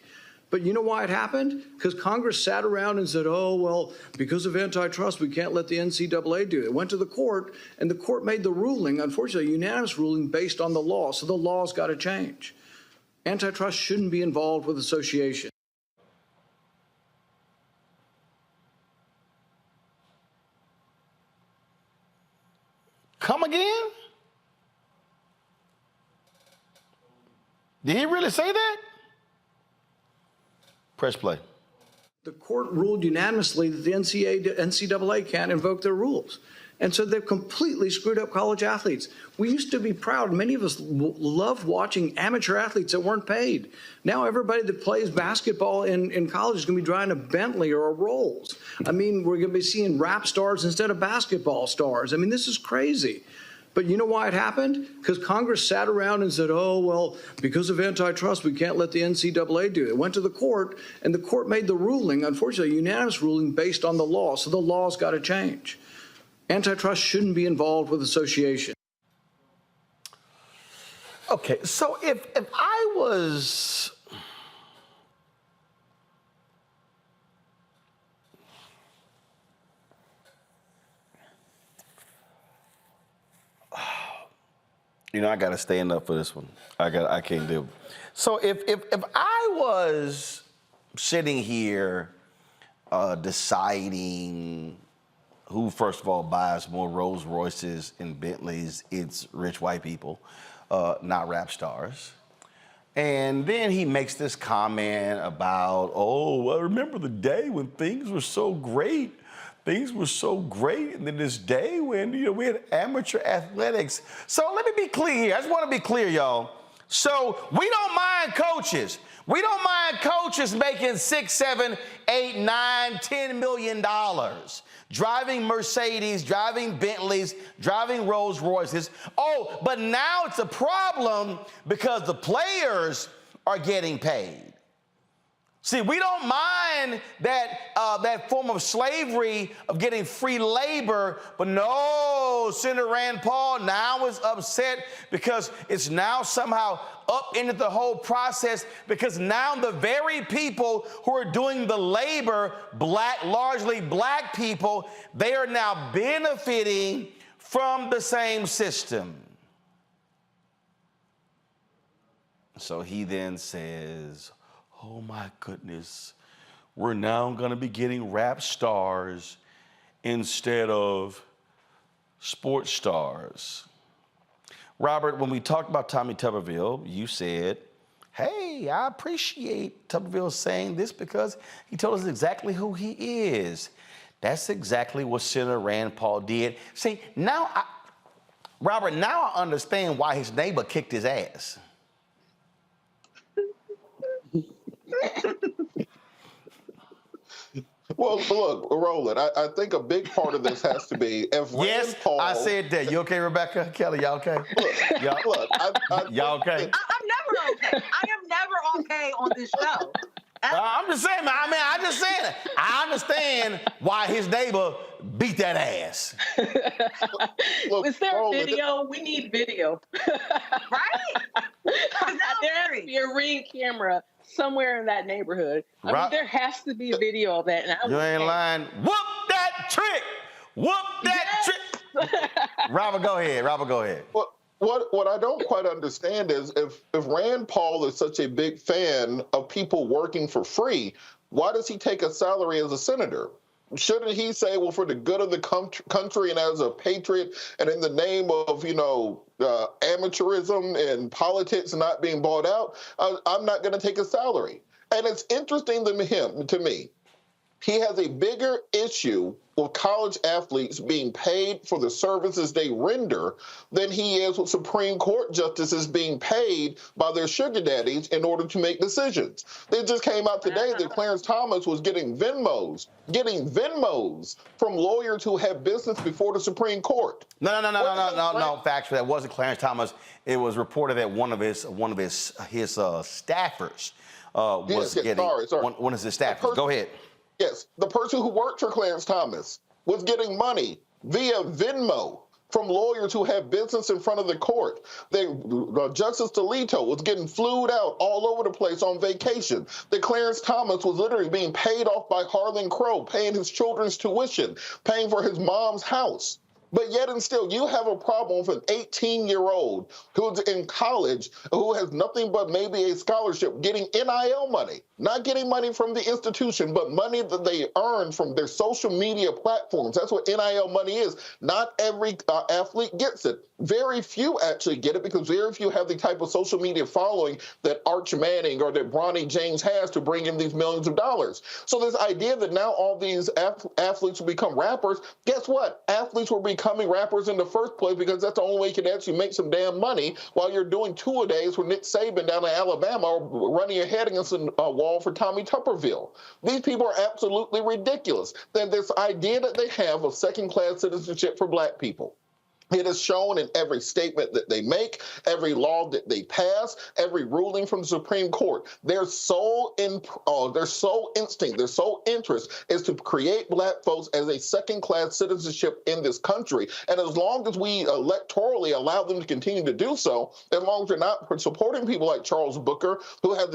But you know why it happened? Because Congress sat around and said, oh, well, because of antitrust, we can't let the NCAA do it. It went to the court, and the court made the ruling, unfortunately, a unanimous ruling based on the law. So the law's got to change. Antitrust shouldn't be involved with association. Come again? Did he really say that? Press play. The court ruled unanimously that the NCAA can't invoke their rules. And so they've completely screwed up college athletes. We used to be proud. Many of us loved watching amateur athletes that weren't paid. Now everybody that plays basketball in college is going to be driving a Bentley or a Rolls. I mean, we're going to be seeing rap stars instead of basketball stars. I mean, this is crazy. But you know why it happened? Because Congress sat around and said, oh, well, because of antitrust, we can't let the NCAA do it. It went to the court, and the court made the ruling, unfortunately, a unanimous ruling based on the law. So the law's got to change. Antitrust shouldn't be involved with association. Okay, so if I was... You know, I got to stand up for this one. I can't do it. So if I was sitting here deciding who, first of all, buys more Rolls Royces and Bentleys, it's rich white people, not rap stars. And then he makes this comment about, oh, I remember the day when things were so great. Things were so great, and then this day when, you know, we had amateur athletics. So let me be clear here. I just want to be clear, y'all. So we don't mind coaches. We don't mind coaches making $6, $7, $8, $9, $10 million, driving Mercedes, driving Bentleys, driving Rolls Royces. Oh, but now it's a problem because the players are getting paid. See, we don't mind that form of slavery of getting free labor, but no, Senator Rand Paul now is upset because it's now somehow upended the whole process because now the very people who are doing the labor, largely black people, they are now benefiting from the same system. So he then says, oh my goodness, we're now going to be getting rap stars instead of sports stars. Robert, when we talked about Tommy Tuberville, you said, hey, I appreciate Tuberville saying this because he told us exactly who he is. That's exactly what Senator Rand Paul did. See, Robert, now I understand why his neighbor kicked his ass. Well, look, Roland, I think a big part of this has to be if Rand Paul... I said that. You okay, Rebecca? Kelly, y'all okay? Y'all okay? I'm never okay. I am never okay on this show. I'm just saying, man. I just saying it. I understand why his neighbor beat that ass. Look, is there a video? We need video. Right? There has to be a Ring camera somewhere in that neighborhood. I mean, there has to be a video of that. And you ain't lying. Whoop that trick. Whoop that trick. Robert, go ahead. What I don't quite understand is if Rand Paul is such a big fan of people working for free, why does he take a salary as a senator? Shouldn't he say, well, for the good of the country and as a patriot and in the name of, amateurism and politics not being bought out, I'm not going to take a salary. And it's interesting to me, he has a bigger issue with college athletes being paid for the services they render than he is with Supreme Court justices being paid by their sugar daddies in order to make decisions. It just came out today that Clarence Thomas was getting Venmos from lawyers who have business before the Supreme Court. No. Factually, that wasn't Clarence Thomas. It was reported that one of his staffers was getting. One of his staffers. Go ahead. Yes, the person who worked for Clarence Thomas was getting money via Venmo from lawyers who have business in front of the court. Justice Alito was getting flued out all over the place on vacation. That Clarence Thomas was literally being paid off by Harlan Crow, paying his children's tuition, paying for his mom's house. But yet and still, you have a problem with an 18-year-old who's in college, who has nothing but maybe a scholarship, getting NIL money, not getting money from the institution, but money that they earn from their social media platforms. That's what NIL money is. Not every athlete gets it. Very few actually get it because very few have the type of social media following that Arch Manning or that Bronny James has to bring in these millions of dollars. So this idea that now all these athletes will become rappers, guess what? Athletes will become becoming rappers in the first place because that's the only way you can actually make some damn money while you're doing two-a-days with Nick Saban down in Alabama or running your head against a wall for Tommy Tuberville. These people are absolutely ridiculous. Then this idea that they have of second-class citizenship for black people. It is shown in every statement that they make, every law that they pass, every ruling from the Supreme Court. Their sole instinct, their sole interest is to create black folks as a second-class citizenship in this country. And as long as we electorally allow them to continue to do so, as long as they're not supporting people like Charles Booker, who had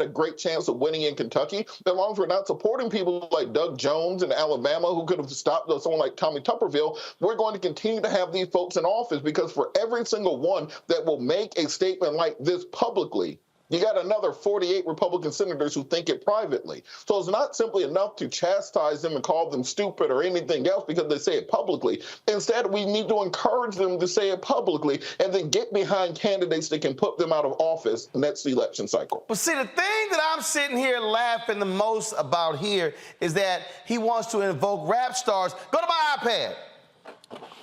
a great chance of winning in Kentucky, as long as we're not supporting people like Doug Jones in Alabama, who could have stopped someone like Tommy Tuberville, we're going to continue to have these folks in office, because for every single one that will make a statement like this publicly, you got another 48 Republican senators who think it privately. So it's not simply enough to chastise them and call them stupid or anything else because they say it publicly. Instead, we need to encourage them to say it publicly and then get behind candidates that can put them out of office next election cycle. But see, the thing that I'm sitting here laughing the most about here is that he wants to invoke rap stars. Go to my iPad.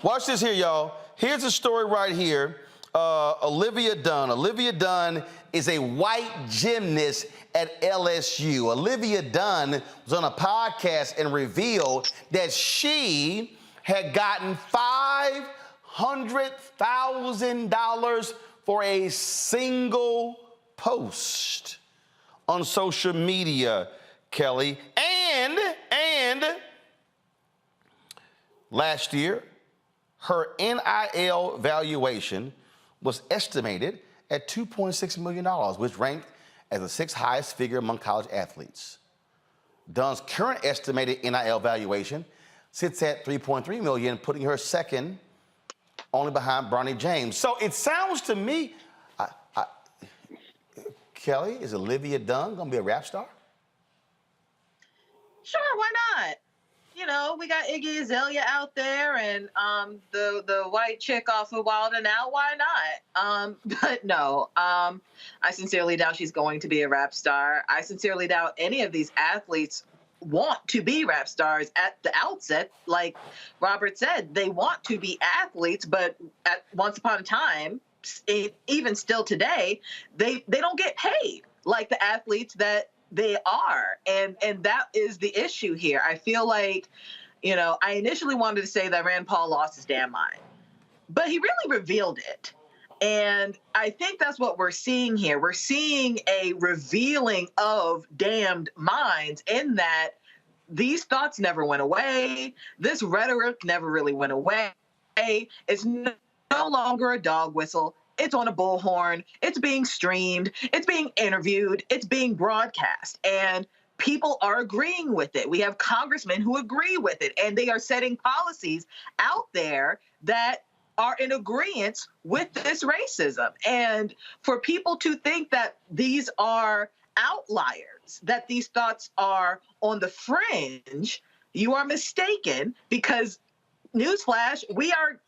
Watch this here, y'all. Here's a story right here. Olivia Dunn. Olivia Dunn is a white gymnast at LSU. Olivia Dunn was on a podcast and revealed that she had gotten $500,000 for a single post on social media, Kelly. And last year, her NIL valuation was estimated at $2.6 million, which ranked as the sixth highest figure among college athletes. Dunn's current estimated NIL valuation sits at $3.3 million, putting her second only behind Bronny James. So it sounds to me, Kelly, is Olivia Dunn going to be a rap star? Sure, why not? You know, we got Iggy Azalea out there and the white chick off of Wild 'N Out. Why not? But no, I sincerely doubt she's going to be a rap star. I sincerely doubt any of these athletes want to be rap stars at the outset. Like Robert said, they want to be athletes, but once upon a time, even still today, they don't get paid like the athletes that they are. And that is the issue here. I feel like, you know, I initially wanted to say that Rand Paul lost his damn mind, but he really revealed it. And I think that's what we're seeing here. We're seeing a revealing of damned minds in that these thoughts never went away. This rhetoric never really went away. It's no longer a dog whistle. It's on a bullhorn. It's being streamed. It's being interviewed. It's being broadcast. And people are agreeing with it. We have congressmen who agree with it. And they are setting policies out there that are in agreement with this racism. And for people to think that these are outliers, that these thoughts are on the fringe, you are mistaken, because newsflash, we are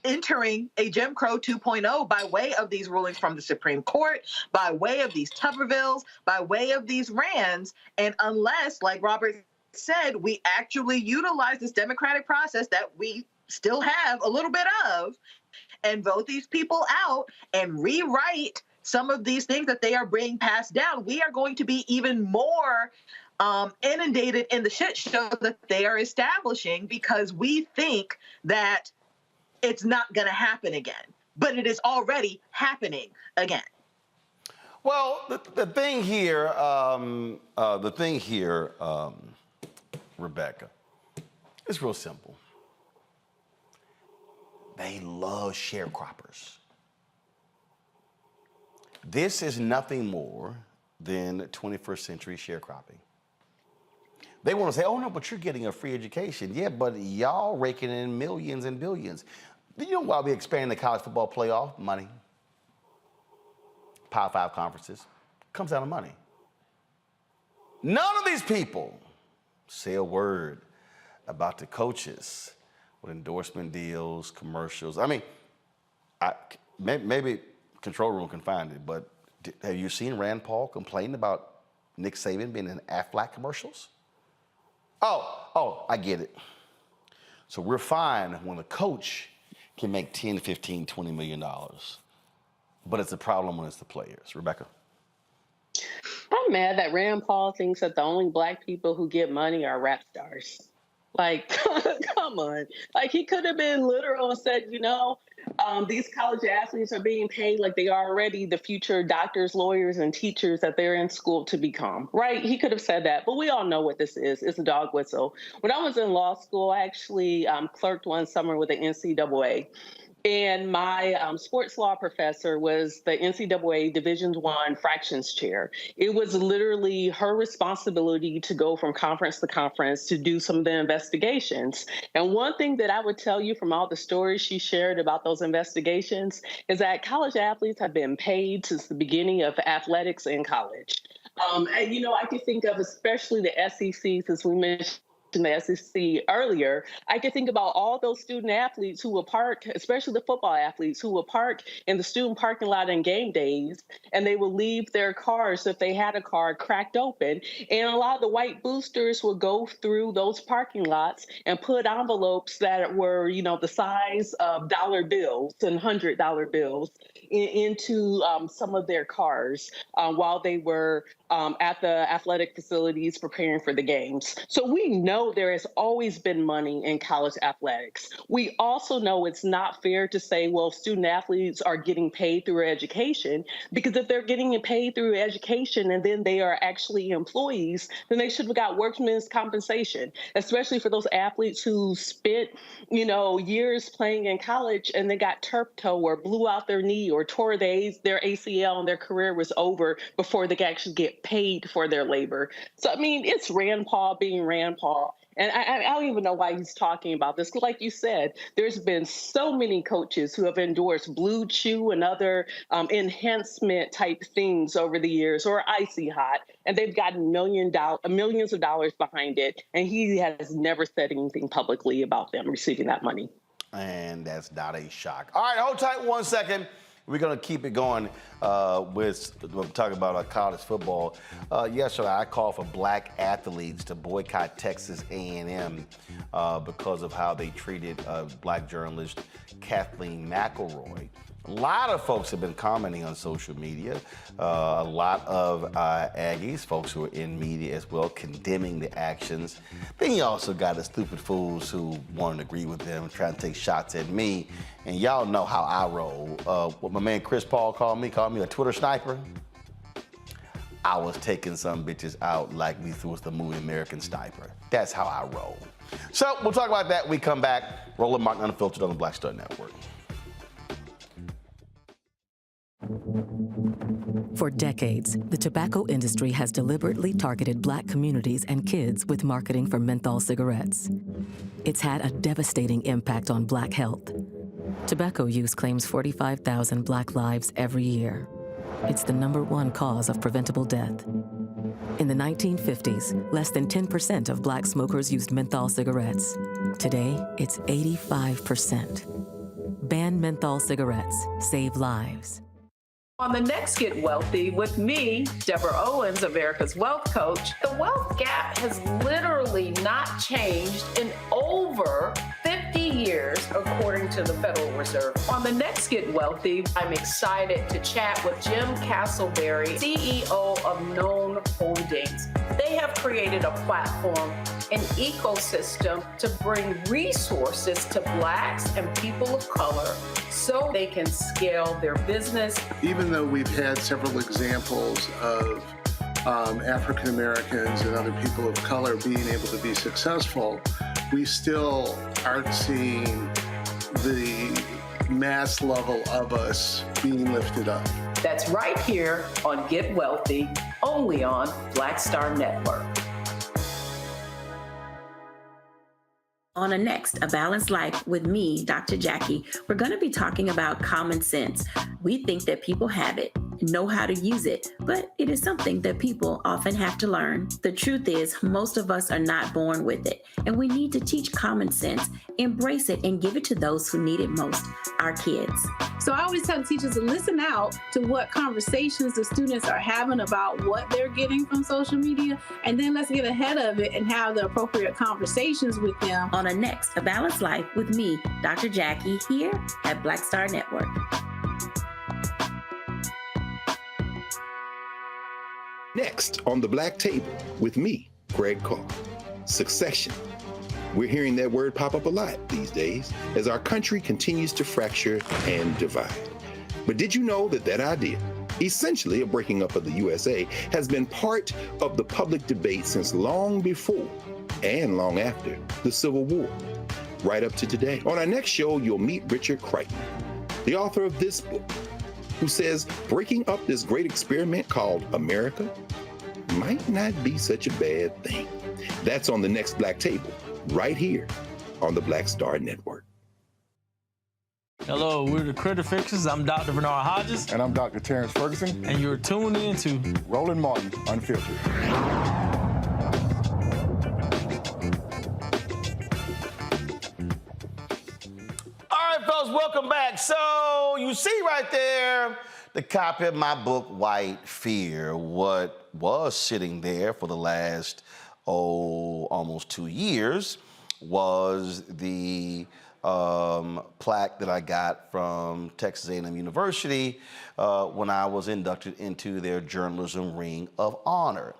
entering a Jim Crow 2.0 by way of these rulings from the Supreme Court, by way of these Tubervilles, by way of these Rands. And unless, like Robert said, we actually utilize this democratic process that we still have a little bit of and vote these people out and rewrite some of these things that they are bringing passed down, we are going to be even more inundated in the shit show that they are establishing, because we think that it's not going to happen again, but it is already happening again. Well, the thing here, Rebecca, it's real simple. They love sharecroppers. This is nothing more than 21st century sharecropping. They want to say, oh no, but you're getting a free education. Yeah, but y'all raking in millions and billions. Do you know why we expanding the college football playoff? Money. Power 5 conferences. Comes out of money. None of these people say a word about the coaches with endorsement deals, commercials. I mean, maybe control room can find it, but have you seen Rand Paul complain about Nick Saban being in Aflac commercials? Oh, I get it. So we're fine when a coach can make $10, $15, $20 million. But it's a problem when it's the players. Rebecca? I'm mad that Rand Paul thinks that the only Black people who get money are rap stars. Like, come on. Like, he could have been literal and said, these college athletes are being paid like they are already the future doctors, lawyers, and teachers that they're in school to become, right? He could have said that, but we all know what this is. It's a dog whistle. When I was in law school, I actually clerked one summer with the NCAA. And my sports law professor was the NCAA Division I fractions chair. It was literally her responsibility to go from conference to conference to do some of the investigations. And one thing that I would tell you from all the stories she shared about those investigations is that college athletes have been paid since the beginning of athletics in college. And, I could think of especially the SEC, since we mentioned the SEC earlier, I could think about all those student athletes who will park, especially the football athletes, who will park in the student parking lot on game days, and they will leave their cars, if they had a car, cracked open. And a lot of the white boosters will go through those parking lots and put envelopes that were, the size of dollar bills and $100 bills into some of their cars while they were at the athletic facilities preparing for the games. So we know there has always been money in college athletics. We also know it's not fair to say, well, student athletes are getting paid through education, because if they're getting paid through education and then they are actually employees, then they should have got workman's compensation, especially for those athletes who spent, years playing in college and they got turf toe or blew out their knee or tore their ACL and their career was over before they could actually get paid for their labor. So, it's Rand Paul being Rand Paul. And I don't even know why he's talking about this. Like you said, there's been so many coaches who have endorsed Blue Chew and other enhancement type things over the years, or Icy Hot, and they've gotten millions of dollars behind it. And he has never said anything publicly about them receiving that money. And that's not a shock. All right, hold tight 1 second. We're going to keep it going with talking about college football. Yesterday, I called for Black athletes to boycott Texas A&M because of how they treated Black journalist Kathleen McElroy. A lot of folks have been commenting on social media. A lot of Aggies, folks who are in media as well, condemning the actions. Then you also got the stupid fools who want to agree with them, trying to take shots at me. And y'all know how I roll. What my man Chris Paul called me a Twitter sniper. I was taking some bitches out like we was the movie American Sniper. That's how I roll. So we'll talk about that when we come back. Roland Martin Unfiltered on the Black Star Network. For decades, the tobacco industry has deliberately targeted Black communities and kids with marketing for menthol cigarettes. It's had a devastating impact on Black health. Tobacco use claims 45,000 Black lives every year. It's the #1 cause of preventable death. In the 1950s, less than 10% of Black smokers used menthol cigarettes. Today, it's 85%. Ban menthol cigarettes. Save lives. On the next Get Wealthy with me, Deborah Owens, America's Wealth Coach, the wealth gap has literally not changed in over 50 years, according to the Federal Reserve. On the next Get Wealthy, I'm excited to chat with Jim Castleberry, CEO of Known Holdings. They have created a platform, an ecosystem to bring resources to Blacks and people of color so they can scale their business. Even though we've had several examples of African Americans and other people of color being able to be successful, we still aren't seeing the mass level of us being lifted up. That's right here on Get Wealthy, only on Black Star Network. On a next, A Balanced Life with me, Dr. Jackie, we're going to be talking about common sense. We think that people have it. know how to use it, but it is something that people often have to learn. The truth is, most of us are not born with it, and we need to teach common sense, embrace it, and give it to those who need it most, our kids. So I always tell the teachers to listen out to what conversations the students are having about what they're getting from social media, and then let's get ahead of it and have the appropriate conversations with them. On a next, A Balanced Life with me, Dr. Jackie, here at Black Star Network. Next on the Black Table with me, Greg Carr. Succession. We're hearing that word pop up a lot these days as our country continues to fracture and divide. But did you know that that idea, essentially a breaking up of the USA, has been part of the public debate since long before and long after the Civil War, right up to today? On our next show, you'll meet Richard Crichton, the author of this book, who says breaking up this great experiment called America might not be such a bad thing. That's on the next Black Table, right here on the Black Star Network. Hello, we're the Critter Fixers. I'm Dr. Bernard Hodges. And I'm Dr. Terrence Ferguson. And you're tuned in to Roland Martin Unfiltered. All right, folks, welcome back. So you see right there the copy of my book, White Fear. What was sitting there for the last, almost 2 years was the plaque that I got from Texas A&M University when I was inducted into their Journalism Ring of Honor.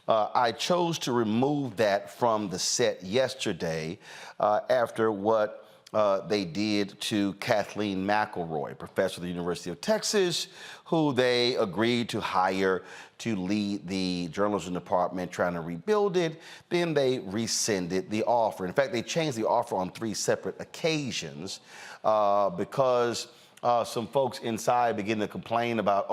I chose to remove that from the set yesterday after what they did to Kathleen McElroy, professor at the University of Texas, who they agreed to hire to lead the journalism department trying to rebuild it. Then they rescinded the offer. In fact, they changed the offer on 3 separate occasions because some folks inside began to complain about,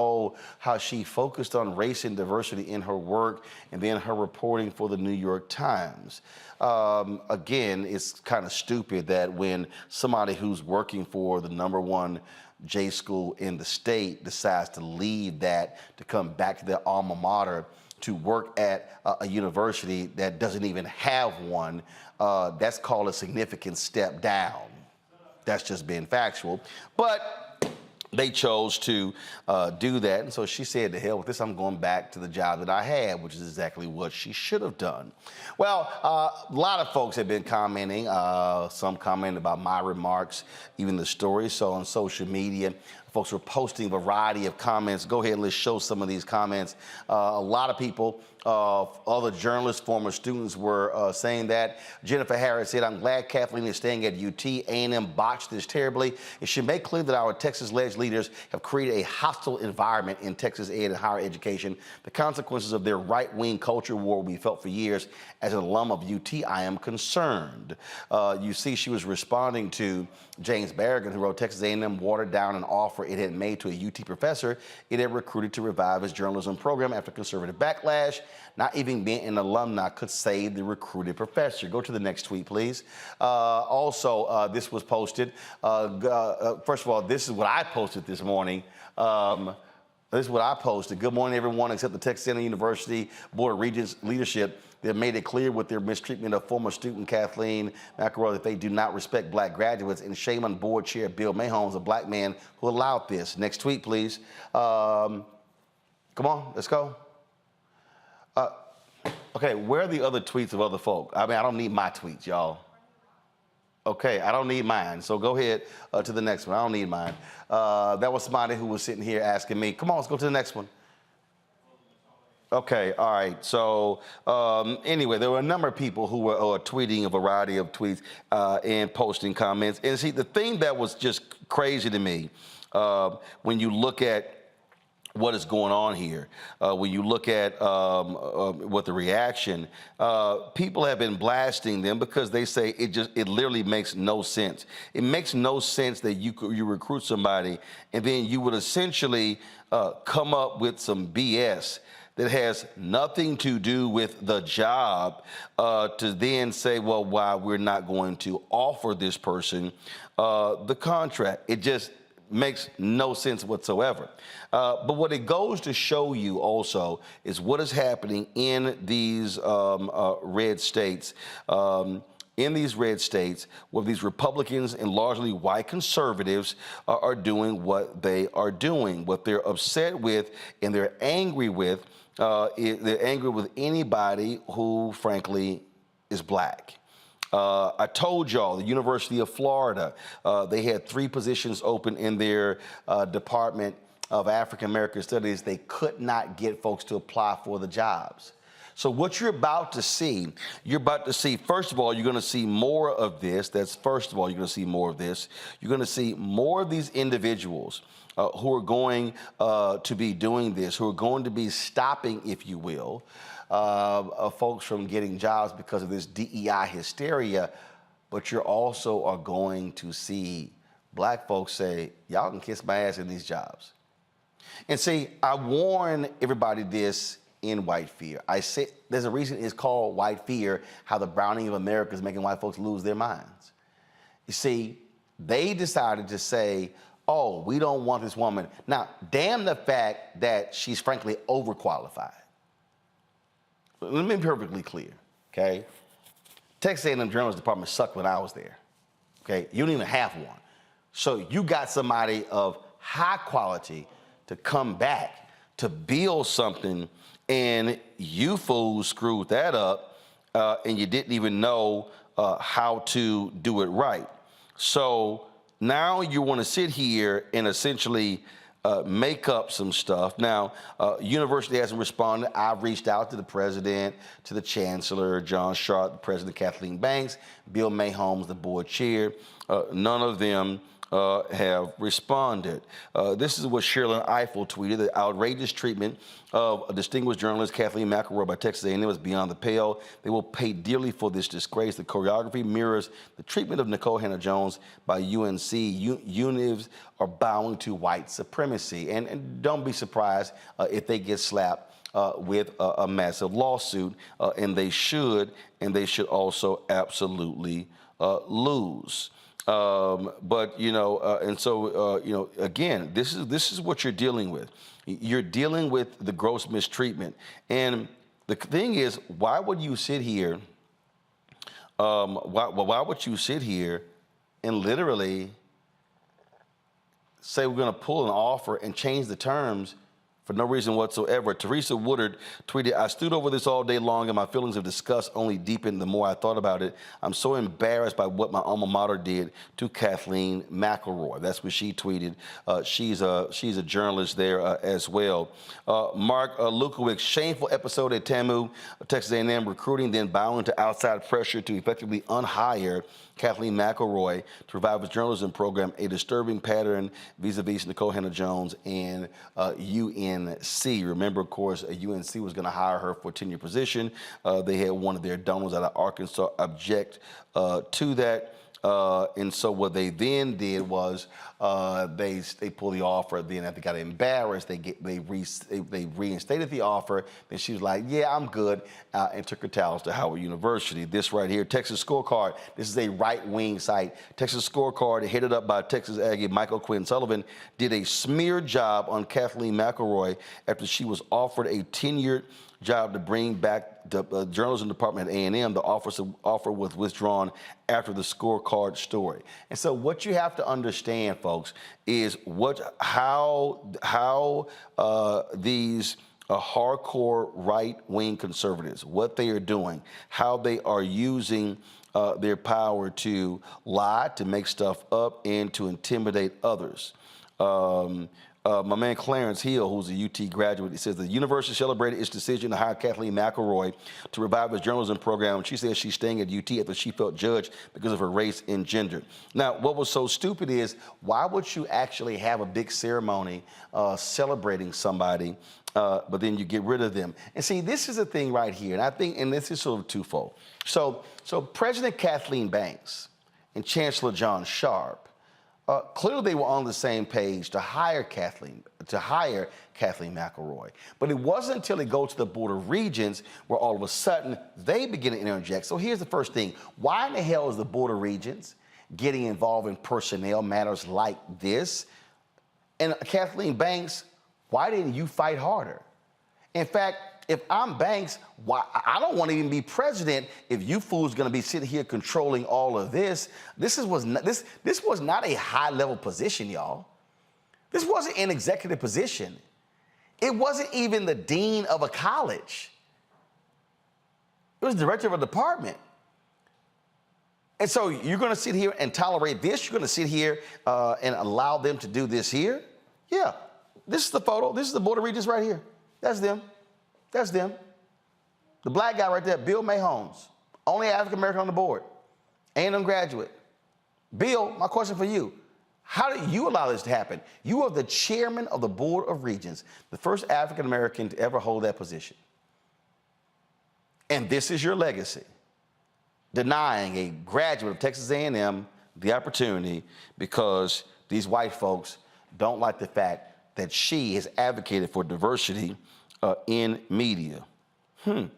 how she focused on race and diversity in her work and then her reporting for the New York Times. Again, it's kind of stupid that when somebody who's working for the #1 J school in the state decides to leave that to come back to their alma mater to work at a university that doesn't even have one, that's called a significant step down. That's just being factual. But they chose to do that. And so she said, to hell with this, I'm going back to the job that I had, which is exactly what she should have done. Well, a lot of folks have been commenting, some commenting about my remarks, even the story. So on social media, folks were posting a variety of comments. Go ahead and let's show some of these comments. A lot of people, other journalists, former students were saying that. Jennifer Harris said, I'm glad Kathleen is staying at UT. A&M botched this terribly. It should make clear that our Texas-led leaders have created a hostile environment in Texas ed and higher education. The consequences of their right-wing culture war will be felt for years. As an alum of UT, I am concerned. You see, she was responding to James Berrigan, who wrote Texas A&M watered down an offer it had made to a UT professor it had recruited to revive his journalism program after conservative backlash. Not even being an alumni could save the recruited professor. Go to the next tweet, please. Also, this was posted. First of all, this is what I posted this morning. This is what I posted. Good morning, everyone, except the Texas A&M University Board of Regents leadership. They made it clear with their mistreatment of former student Kathleen McElroy that they do not respect black graduates, and shame on board chair Bill Mahon's a black man who allowed this. Next tweet, please. Come on, let's go. Okay, where are the other tweets of other folk? I mean, I don't need my tweets, y'all. Okay, I don't need mine. So go ahead to the next one. I don't need mine. That was somebody who was sitting here asking me, come on, let's go to the next one. Okay, all right. So anyway, there were a number of people who were tweeting a variety of tweets and posting comments. And see, the thing that was just crazy to me, when you look at what is going on here, when you look at what the reaction, people have been blasting them because they say it literally makes no sense. It makes no sense that you recruit somebody and then you would essentially come up with some BS that has nothing to do with the job to then say, well, why we're not going to offer this person the contract. It just makes no sense whatsoever. But what it goes to show you also is what is happening in these red states. In these red states, where these Republicans and largely white conservatives are doing what they are doing, what they're upset with and they're angry with. They're angry with anybody who, frankly, is black. I told y'all, the University of Florida, they had 3 positions open in their Department of African American Studies. They could not get folks to apply for the jobs. So what you're about to see, first of all, you're going to see more of this. That's first of all, you're going to see more of this. You're going to see more of these individuals who are going to be doing this, who are going to be stopping, if you will, folks from getting jobs because of this DEI hysteria. But you're also are going to see black folks say, y'all can kiss my ass in these jobs. And see, I warn everybody this in white fear. I say there's a reason it's called white fear, how the browning of America is making white folks lose their minds. You see, they decided to say, oh, we don't want this woman. Now, damn the fact that she's frankly overqualified. Let me be perfectly clear, okay? Texas A&M Journalism Department sucked when I was there, okay? You don't even have one. So you got somebody of high quality to come back to build something, and you fools screwed that up, and you didn't even know how to do it right. So now you want to sit here and essentially make up some stuff. Now, university hasn't responded. I've reached out to the president, to the chancellor, John Sharp, the president, Kathleen Banks, Bill Mayholmes, the board chair. None of them have responded. This is what Sherilyn Eiffel tweeted: the outrageous treatment of a distinguished journalist, Kathleen McElroy, by Texas A&M is beyond the pale. They will pay dearly for this disgrace. The choreography mirrors the treatment of Nicole Hannah-Jones by UNC. Unives are bowing to white supremacy. And don't be surprised if they get slapped with a massive lawsuit, and they should also absolutely lose. But you know, and so you know, again, this is what you're dealing with. You're dealing with the gross mistreatment, and the thing is, why would you sit here? Why would you sit here and literally say we're going to pull an offer and change the terms for no reason whatsoever? Teresa Woodard tweeted, I stood over this all day long and my feelings of disgust only deepened the more I thought about it. I'm so embarrassed by what my alma mater did to Kathleen McElroy. That's what she tweeted. She's a journalist there as well. Mark Lukowicz, shameful episode at TAMU, Texas A&M recruiting, then bowing to outside pressure to effectively unhire Kathleen McElroy to provide his journalism program, a disturbing pattern vis-a-vis Nicole Hannah-Jones and UNC. Remember, of course, UNC was going to hire her for a tenure position. They had one of their donors out of Arkansas object to that. And so what they then did was they pulled the offer. Then after they got embarrassed, they reinstated the offer. Then she was like, "Yeah, I'm good," and took her towels to Howard University. This right here, Texas Scorecard. This is a right-wing site. Texas Scorecard, headed up by Texas Aggie Michael Quinn Sullivan, did a smear job on Kathleen McElroy after she was offered a tenured job to bring back the journalism department at A&M. The offer was withdrawn after the Scorecard story. And so what you have to understand, folks, is how these hardcore right-wing conservatives, what they are doing, how they are using their power to lie, to make stuff up, and to intimidate others. My man Clarence Hill, who's a UT graduate, he says the university celebrated its decision to hire Kathleen McElroy to revive his journalism program. She says she's staying at UT after she felt judged because of her race and gender. Now, what was so stupid is, why would you actually have a big ceremony celebrating somebody, but then you get rid of them? And see, this is the thing right here, and I think, and this is sort of twofold. So President Kathleen Banks and Chancellor John Sharp, clearly they were on the same page to hire Kathleen McElroy. But it wasn't until they go to the Board of Regents where all of a sudden they begin to interject. So here's the first thing. Why in the hell is the Board of Regents getting involved in personnel matters like this? And Kathleen Banks, why didn't you fight harder? In fact, if I'm Banks, why I don't want to even be president if you fools going to be sitting here controlling all of this. This was not a high-level position, y'all. This wasn't an executive position. It wasn't even the dean of a college. It was director of a department. And so you're going to sit here and tolerate this? You're going to sit here and allow them to do this here? Yeah. This is the photo. This is the Board of Regents right here. That's them. That's them. The black guy right there, Bill Mahomes, only African-American on the board, A&M graduate. Bill, my question for you, how did you allow this to happen? You are the chairman of the Board of Regents, the first African-American to ever hold that position. And this is your legacy, denying a graduate of Texas A&M the opportunity because these white folks don't like the fact that she has advocated for diversity in media. So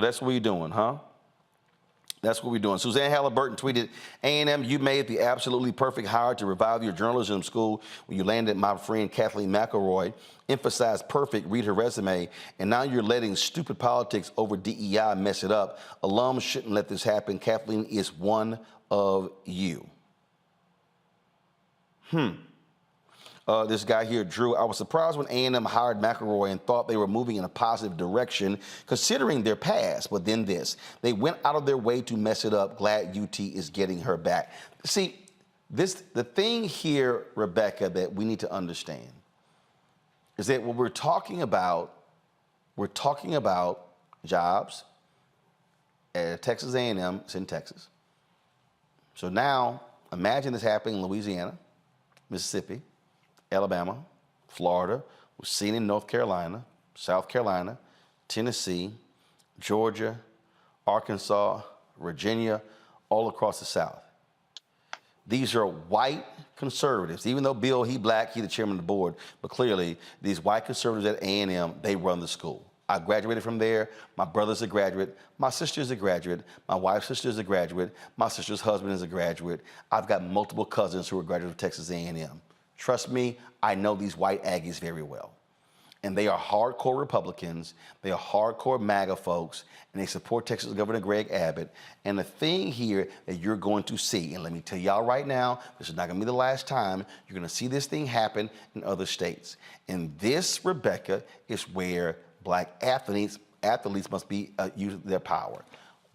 that's what we're doing, huh? That's what we're doing. Suzanne Halliburton tweeted, A&M, you made the absolutely perfect hire to revive your journalism school when you landed my friend Kathleen McElroy. Emphasized perfect, read her resume, and now you're letting stupid politics over DEI mess it up. Alums shouldn't let this happen. Kathleen is one of you. This guy here, Drew, I was surprised when A&M hired McElroy and thought they were moving in a positive direction, considering their past. But then they went out of their way to mess it up. Glad UT is getting her back. See, the thing here, Rebecca, that we need to understand is that when we're talking about jobs at Texas A&M, it's in Texas. So now imagine this happening in Louisiana, Mississippi, Alabama, Florida, we're seeing in North Carolina, South Carolina, Tennessee, Georgia, Arkansas, Virginia, all across the South. These are white conservatives. Even though Bill, he black, he the chairman of the board, but clearly these white conservatives at A&M, they run the school. I graduated from there. My brother's a graduate. My sister's a graduate. My wife's sister's a graduate. My sister's husband is a graduate. I've got multiple cousins who are graduates of Texas A&M. Trust me, I know these white Aggies very well. And they are hardcore Republicans. They are hardcore MAGA folks, and they support Texas Governor Greg Abbott. And the thing here that you're going to see, and let me tell y'all right now, this is not going to be the last time, you're going to see this thing happen in other states. And this, Rebecca, is where black athletes must be use their power.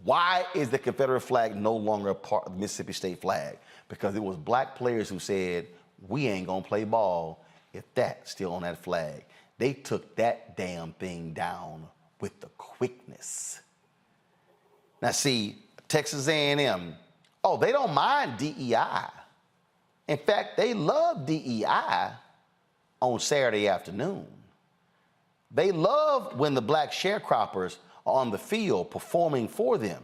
Why is the Confederate flag no longer a part of the Mississippi State flag? Because it was black players who said, we ain't gonna play ball if that's still on that flag. They took that damn thing down with the quickness. Now see, Texas A&M, oh, they don't mind DEI. In fact, they love DEI on Saturday afternoon. They love when the black sharecroppers are on the field performing for them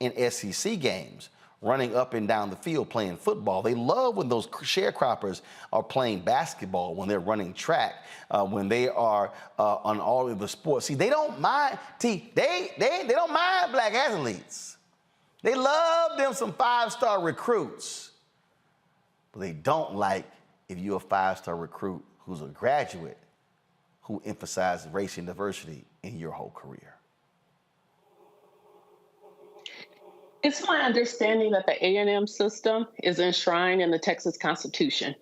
in SEC games, running up and down the field playing football. They love when those sharecroppers are playing basketball, when they're running track, when they are on all of the sports. See, they don't mind. See, they don't mind black athletes. They love them some five-star recruits. But they don't like if you're a five-star recruit who's a graduate who emphasizes race and diversity in your whole career. It's my understanding that the A&M system is enshrined in the Texas Constitution.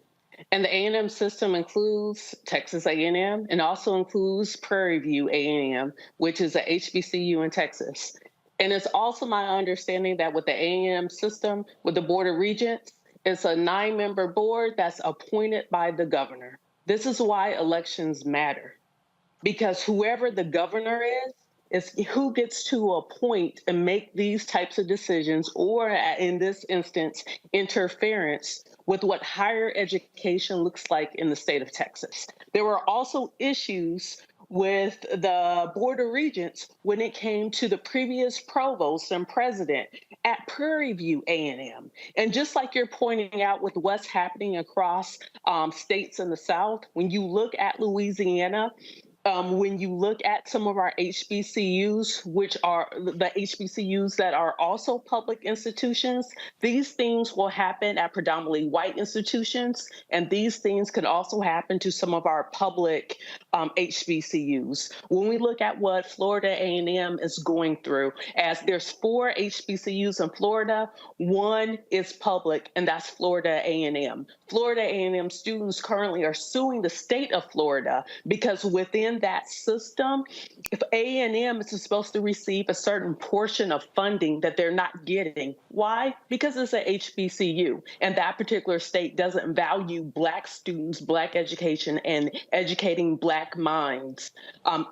And the A&M system includes Texas A&M and also includes Prairie View A&M, which is a HBCU in Texas. And it's also my understanding that with the A&M system, with the Board of Regents, it's a 9-member board that's appointed by the governor. This is why elections matter, because whoever the governor is who gets to appoint and make these types of decisions, or in this instance, interference with what higher education looks like in the state of Texas. There were also issues with the Board of Regents when it came to the previous provost and president at Prairie View A&M. And just like you're pointing out with what's happening across states in the South, when you look at Louisiana, when you look at some of our HBCUs, which are the HBCUs that are also public institutions, these things will happen at predominantly white institutions, and these things could also happen to some of our public HBCUs. When we look at what Florida A&M is going through, as there's 4 HBCUs in Florida, 1 is public, and that's Florida A&M. Florida A&M students currently are suing the state of Florida because within that system, if A&M is supposed to receive a certain portion of funding that they're not getting. Why? Because it's a HBCU, and that particular state doesn't value Black students, Black education, and educating Black minds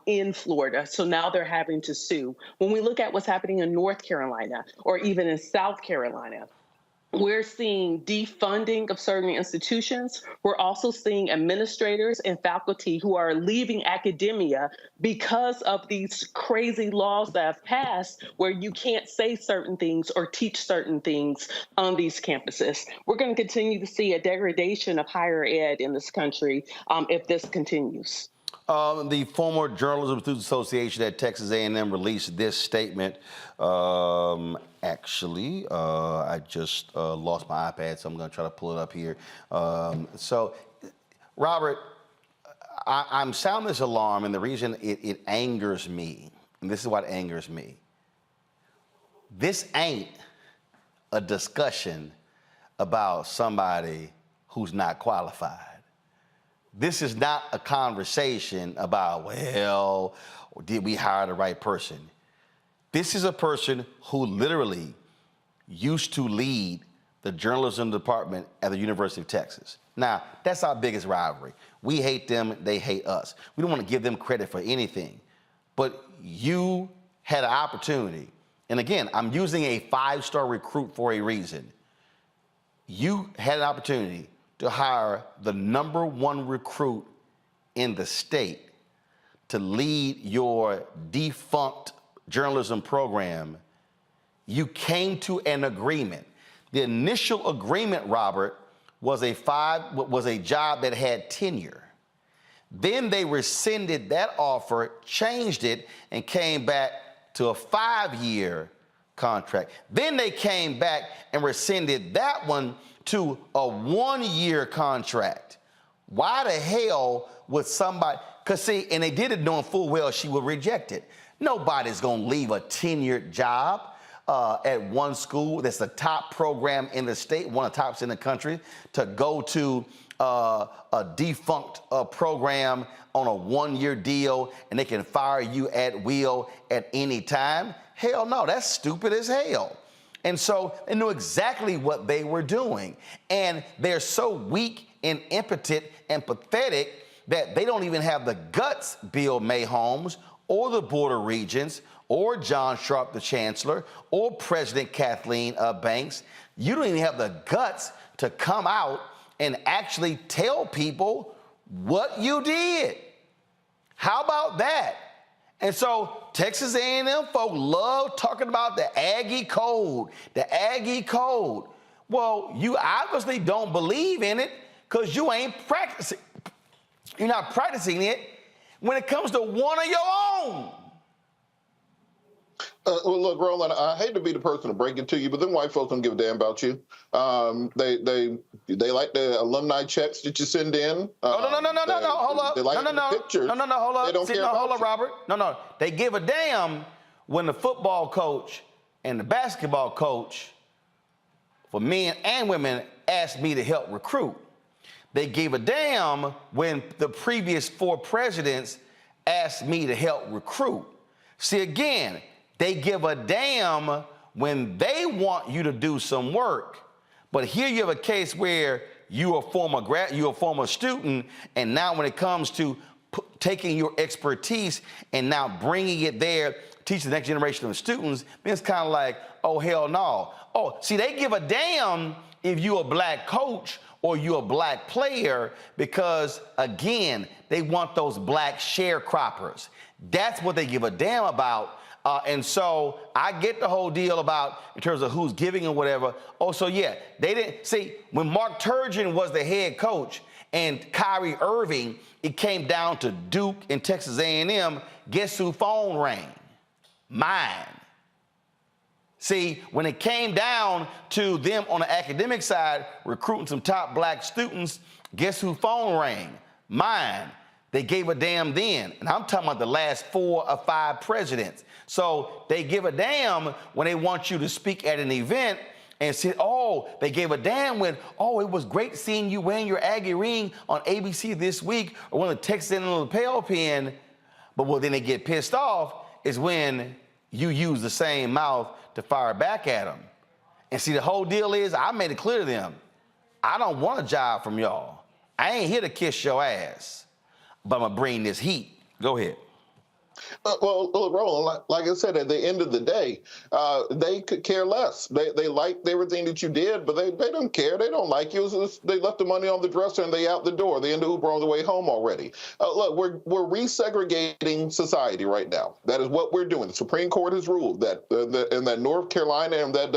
in Florida. So now they're having to sue. When we look at what's happening in North Carolina or even in South Carolina, we're seeing defunding of certain institutions. We're also seeing administrators and faculty who are leaving academia because of these crazy laws that have passed where you can't say certain things or teach certain things on these campuses. We're going to continue to see a degradation of higher ed in this country if this continues. The former Journalism Students Association at Texas A&M released this statement. I just lost my iPad, so I'm going to try to pull it up here. So, Robert, I'm sounding this alarm, and the reason it angers me, and this is what angers me. This ain't a discussion about somebody who's not qualified. This is not a conversation about, well, did we hire the right person? This is a person who literally used to lead the journalism department at the University of Texas. Now, that's our biggest rivalry. We hate them, they hate us. We don't want to give them credit for anything. But you had an opportunity, and again, I'm using a 5-star recruit for a reason. You had an opportunity to hire the #1 recruit in the state to lead your defunct journalism program. You came to an agreement. The initial agreement, Robert, was a job that had tenure. Then they rescinded that offer, changed it, and came back to a 5-year contract. Then they came back and rescinded that one to a 1-year contract. Why the hell would somebody, because see, and they did it knowing full well she would reject it. Nobody's gonna leave a tenured job at one school that's the top program in the state, one of the tops in the country, to go to a defunct program on a 1-year deal and they can fire you at will at any time. Hell no, that's stupid as hell. And so they knew exactly what they were doing. And they're so weak and impotent and pathetic that they don't even have the guts, Bill Mayholmes, or the Board of Regents, or John Sharp, the Chancellor, or President Kathleen Banks. You don't even have the guts to come out and actually tell people what you did. How about that? And so Texas A&M folk love talking about the Aggie Code, the Aggie Code. Well, you obviously don't believe in it because you ain't practicing. You're not practicing it when it comes to one of your own. Well, look, Roland, I hate to be the person to break it to you, but them white folks don't give a damn about you. They like the alumni checks that you send in. Hold up. They like the pictures. Hold up. They don't care about you. Robert. No. They give a damn when the football coach and the basketball coach, for men and women, asked me to help recruit. They gave a damn when the previous 4 presidents asked me to help recruit. See, again, they give a damn when they want you to do some work. But here you have a case where you're a former student, and now when it comes to taking your expertise and now bringing it there, teaching the next generation of students, then it's kind of like, oh, hell no. Oh, see, they give a damn if you're a Black coach or you're a Black player because, again, they want those Black sharecroppers. That's what they give a damn about. And so I get the whole deal about in terms of who's giving and whatever. Oh, so yeah, they didn't see when Mark Turgeon was the head coach and Kyrie Irving, it came down to Duke and Texas A&M, guess whose phone rang? Mine. See, when it came down to them on the academic side, recruiting some top black students, guess whose phone rang? Mine. They gave a damn then. And I'm talking about the last 4 or 5 presidents. So they give a damn when they want you to speak at an event and say, oh, they gave a damn when, oh, it was great seeing you wearing your Aggie ring on ABC this week, or when the Texas in a lapel pin. But then they get pissed off is when you use the same mouth to fire back at them. And see, the whole deal is, I made it clear to them, I don't want a job from y'all. I ain't here to kiss your ass, but I'm gonna bring this heat. Go ahead. Well, Roland, like I said, at the end of the day, they could care less. They liked everything that you did, but they don't care. They don't like you. They left the money on the dresser and they out the door. They in the Uber on the way home already. Look, we're resegregating society right now. That is what we're doing. The Supreme Court has ruled that in that North Carolina and that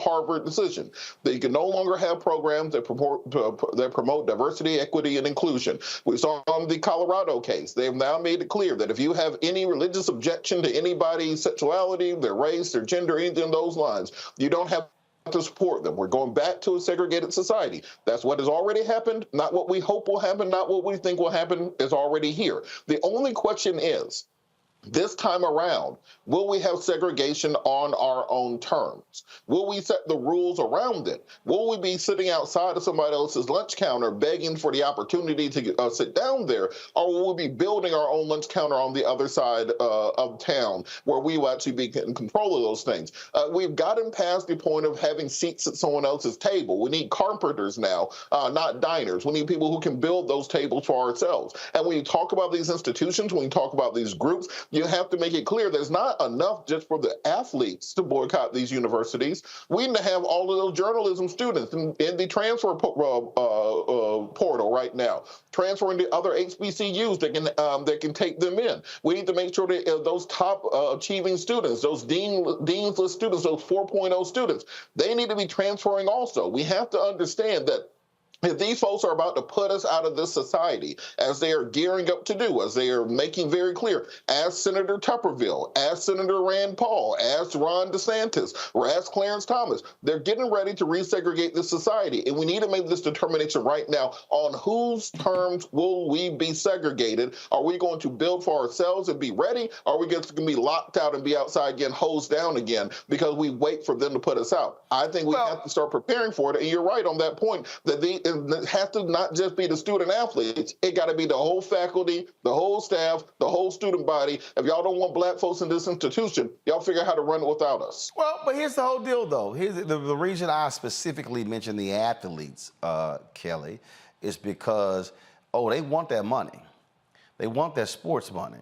Harvard decision, that you can no longer have programs that promote diversity, equity, and inclusion. We saw on the Colorado case, they've now made it clear that if you have any religious objection to anybody's sexuality, their race, their gender, anything in those lines, you don't have to support them. We're going back to a segregated society. That's what has already happened, not what we hope will happen, not what we think will happen, is already here. The only question is, this time around, will we have segregation on our own terms? Will we set the rules around it? Will we be sitting outside of somebody else's lunch counter begging for the opportunity to sit down there? Or will we be building our own lunch counter on the other side of town where we will actually be in control of those things? We've gotten past the point of having seats at someone else's table. We need carpenters now, not diners. We need people who can build those tables for ourselves. And when you talk about these institutions, when you talk about these groups, you have to make it clear there's not enough just for the athletes to boycott these universities. We need to have all of those journalism students in the transfer portal right now, transferring to other HBCUs that can take them in. We need to make sure that those top achieving students, those deanless students, those 4.0 students, they need to be transferring also. We have to understand that if these folks are about to put us out of this society, as they are gearing up to do, as they are making very clear, as Senator Tuberville, as Senator Rand Paul, as Ron DeSantis, or as Clarence Thomas, they're getting ready to resegregate this society. And we need to make this determination right now on whose terms will we be segregated. Are we going to build for ourselves and be ready? Or are we going to be locked out and be outside again, hosed down again, because we wait for them to put us out? I think we have to start preparing for it. And you're right on that point, that it has to not just be the student athletes. It got to be the whole faculty, the whole staff, the whole student body. If y'all don't want black folks in this institution, y'all figure out how to run it without us. Well, but here's the whole deal, though. Here's the reason I specifically mentioned the athletes, Kelly, is because, they want that money. They want that sports money.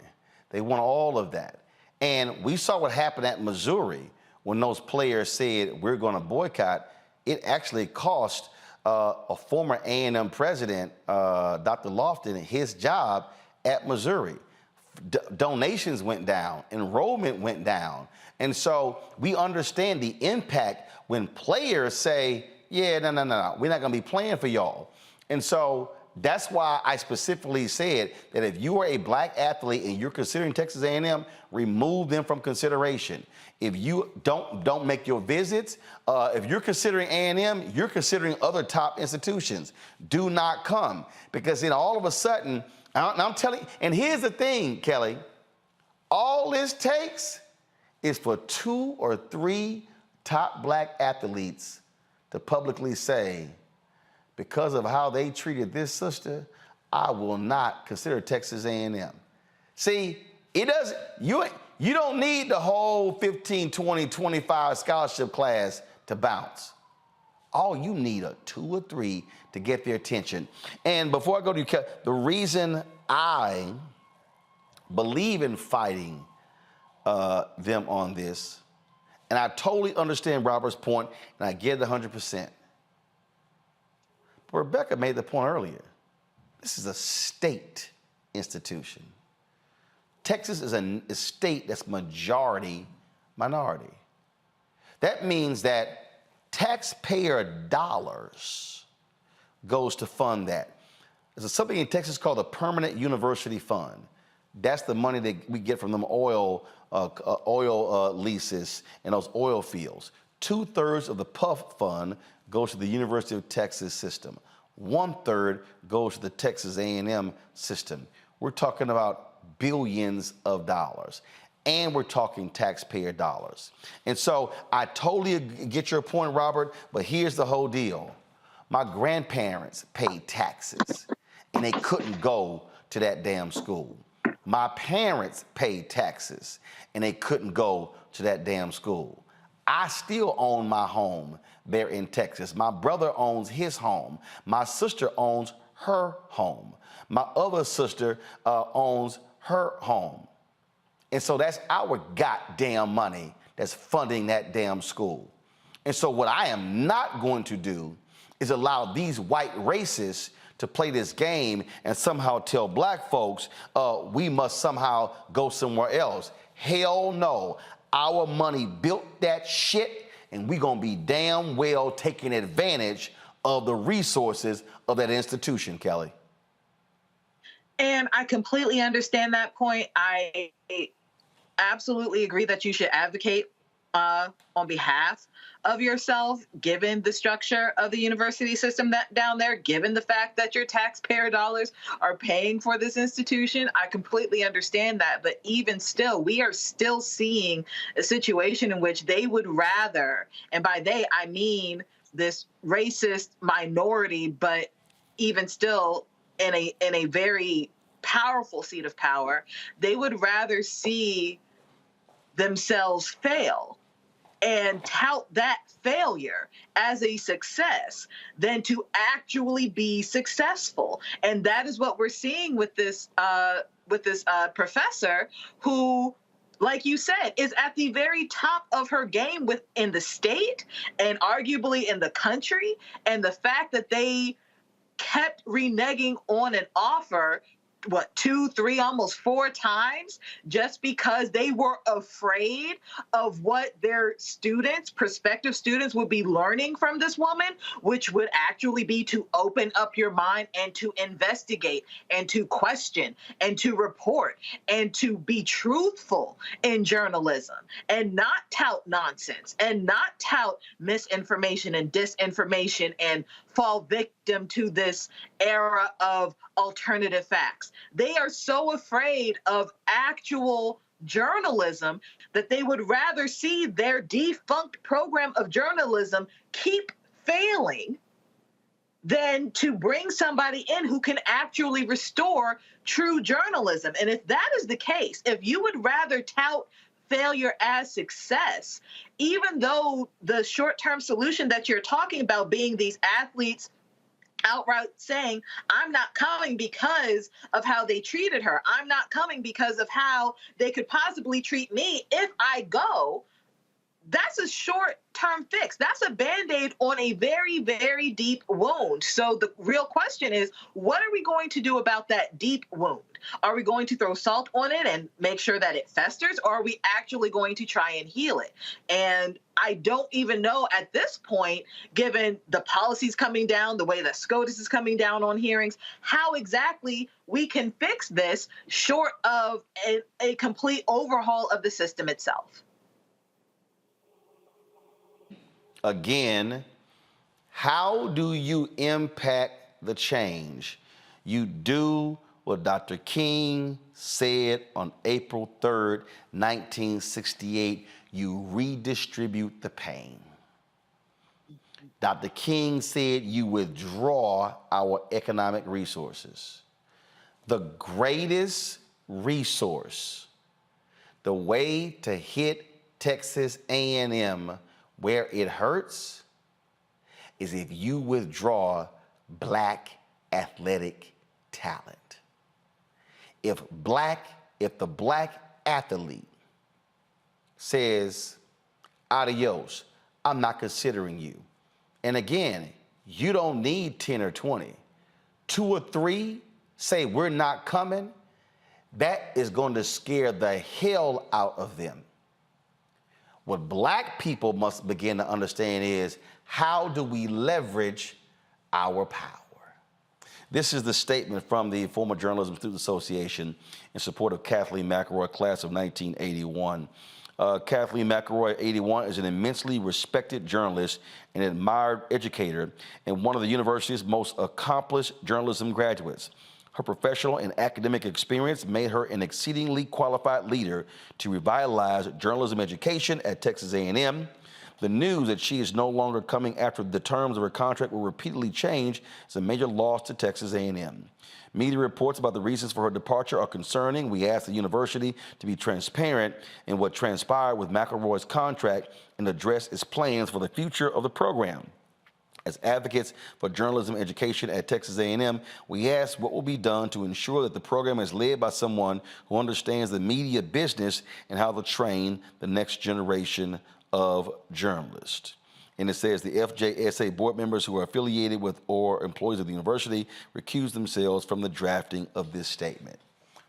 They want all of that. And we saw what happened at Missouri when those players said, we're going to boycott. It actually cost a former A&M president, Dr. Lofton, his job at Missouri. Donations went down, enrollment went down. And so we understand the impact when players say, yeah, no, we're not gonna be playing for y'all. And so that's why I specifically said that if you are a black athlete and you're considering Texas A&M, remove them from consideration. If you don't make your visits, if you're considering A&M, you're considering other top institutions. Do not come, because then all of a sudden, I'm telling you, and here's the thing, Kelly, all this takes is for 2 or 3 top black athletes to publicly say, because of how they treated this sister, I will not consider Texas A&M. See, it doesn't, you don't need the whole 15, 20, 25 scholarship class to bounce. All you need are 2 or 3 to get their attention. And before I go to you, the reason I believe in fighting them on this, and I totally understand Robert's point, and I get it 100%. But Rebecca made the point earlier. This is a state institution. Texas is a state that's majority minority. That means that taxpayer dollars goes to fund that. There's something in Texas called the Permanent University Fund. That's the money that we get from them oil leases and those oil fields. 2/3 of the PUF fund goes to the University of Texas system. 1/3 goes to the Texas A&M system. We're talking about billions of dollars. And we're talking taxpayer dollars. And so I totally get your point, Robert, but here's the whole deal. My grandparents paid taxes, and they couldn't go to that damn school. My parents paid taxes, and they couldn't go to that damn school. I still own my home there in Texas. My brother owns his home. My sister owns her home. My other sister owns her home. And so that's our goddamn money that's funding that damn school. And so what I am not going to do is allow these white racists to play this game and somehow tell black folks we must somehow go somewhere else. Hell no. Our money built that shit, and we're going to be damn well taking advantage of the resources of that institution, Kelly. And I completely understand that point. I absolutely agree that you should advocate on behalf of yourself, given the structure of the university system that down there, given the fact that your taxpayer dollars are paying for this institution. I completely understand that. But even still, we are still seeing a situation in which they would rather, and by they, I mean this racist minority, but even still in a very powerful seat of power, they would rather see themselves fail and tout that failure as a success than to actually be successful. And that is what we're seeing with this professor who, like you said, is at the very top of her game within the state and arguably in the country. And the fact that they kept reneging on an offer, 2, 3, almost 4 times, just because they were afraid of what their students, prospective students, would be learning from this woman, which would actually be to open up your mind and to investigate and to question and to report and to be truthful in journalism and not tout nonsense and not tout misinformation and disinformation and fall victim to this era of alternative facts. They are so afraid of actual journalism that they would rather see their defunct program of journalism keep failing than to bring somebody in who can actually restore true journalism. And if that is the case, if you would rather tout failure as success, even though the short-term solution that you're talking about being these athletes outright saying, I'm not coming because of how they treated her. I'm not coming because of how they could possibly treat me if I go. That's a short-term fix. That's a Band-Aid on a very, very deep wound. So the real question is, what are we going to do about that deep wound? Are we going to throw salt on it and make sure that it festers, or are we actually going to try and heal it? And I don't even know at this point, given the policies coming down, the way that SCOTUS is coming down on hearings, how exactly we can fix this short of a complete overhaul of the system itself. Again, how do you impact the change? You do what Dr. King said on April 3rd, 1968, you redistribute the pain. Dr. King said you withdraw our economic resources. The greatest resource, the way to hit Texas A&M where it hurts, is if you withdraw black athletic talent. If the black athlete says, adios, I'm not considering you. And again, you don't need 10 or 20. 2 or 3 say we're not coming, that is going to scare the hell out of them. What black people must begin to understand is, how do we leverage our power? This is the statement from the former Journalism Student Association in support of Kathleen McElroy, class of 1981. Kathleen McElroy, 81, is an immensely respected journalist and admired educator and one of the university's most accomplished journalism graduates. Her professional and academic experience made her an exceedingly qualified leader to revitalize journalism education at Texas A&M. The news that she is no longer coming after the terms of her contract were repeatedly changed is a major loss to Texas A&M. Media reports about the reasons for her departure are concerning. We asked the university to be transparent in what transpired with McElroy's contract and address its plans for the future of the program. As advocates for journalism education at Texas A&M, we asked what will be done to ensure that the program is led by someone who understands the media business and how to train the next generation of journalists. And it says the FJSA board members who are affiliated with or employees of the university recused themselves from the drafting of this statement.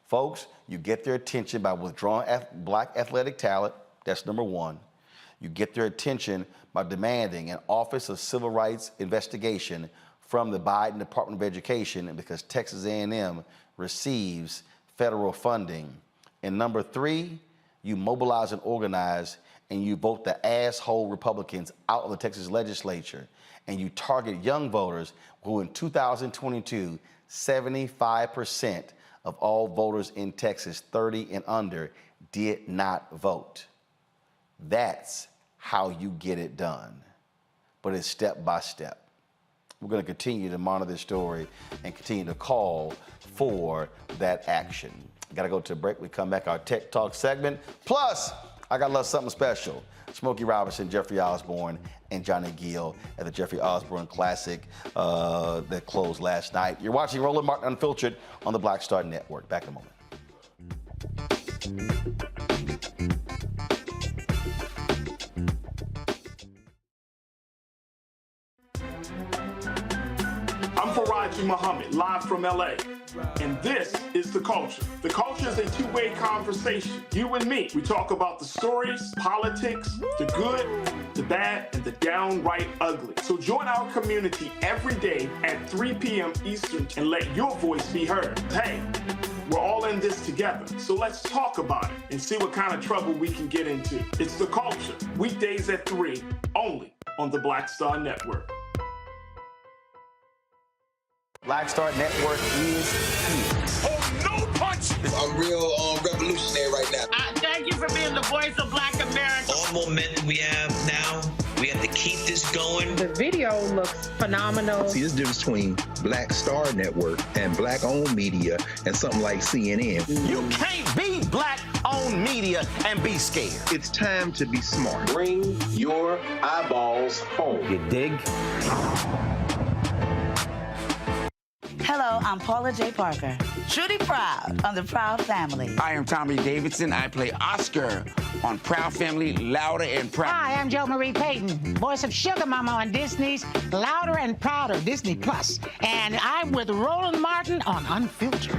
Folks, you get their attention by withdrawing black athletic talent. That's number one. You get their attention by demanding an Office of Civil Rights investigation from the Biden Department of Education because Texas A&M receives federal funding. And number three, you mobilize and organize and you vote the asshole Republicans out of the Texas legislature, and you target young voters who in 2022, 75% of all voters in Texas 30 and under did not vote. That's how you get it done, but it's step by step. We're going to continue to monitor this story and continue to call for that action. Got to go to a break. We come back, our Tech Talk segment. Plus, I got a little something special. Smokey Robinson, Jeffery Osborne, and Johnny Gill at the Jeffery Osborne Classic that closed last night. You're watching Roland Martin Unfiltered on the Black Star Network. Back in a moment. I'm Faraji Muhammad, live from LA. And this is The Culture. The Culture is a two-way conversation. You and me, we talk about the stories, politics, the good, the bad, and the downright ugly. So join our community every day at 3 p.m. Eastern and let your voice be heard. Hey, we're all in this together. So let's talk about it and see what kind of trouble we can get into. It's The Culture, weekdays at 3, only on the Black Star Network. Black Star Network is here. Oh, no punch! I'm real revolutionary right now. Thank you for being the voice of Black America. All momentum we have now, we have to keep this going. The video looks phenomenal. See, there's a difference between Black Star Network and black-owned media and something like CNN. You can't be black-owned media and be scared. It's time to be smart. Bring your eyeballs home. You dig? Hello, I'm Paula J. Parker. Truly proud on the Proud Family. I am Tommy Davidson. I play Oscar on Proud Family, Louder and Proud. Hi, I'm Jo Marie Payton, voice of Sugar Mama on Disney's Louder and Prouder, Disney Plus. And I'm with Roland Martin on Unfiltered.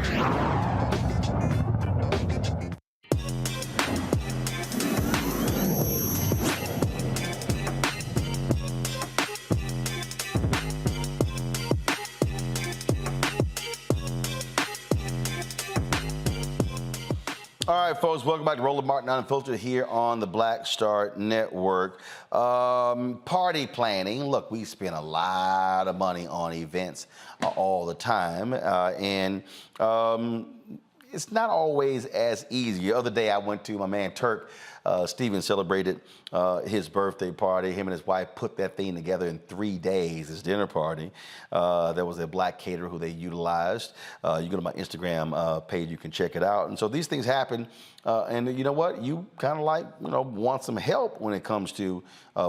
All right, folks, welcome back to Roland Martin Unfiltered here on the Black Star Network. Party planning. Look, we spend a lot of money on events all the time, and it's not always as easy. The other day I went to my man Turk. Steven celebrated his birthday party. Him and his wife put that thing together in 3 days, his dinner party. There was a black caterer who they utilized. You go to my Instagram page, you can check it out. And so these things happen. And you know what? You kind of want some help when it comes to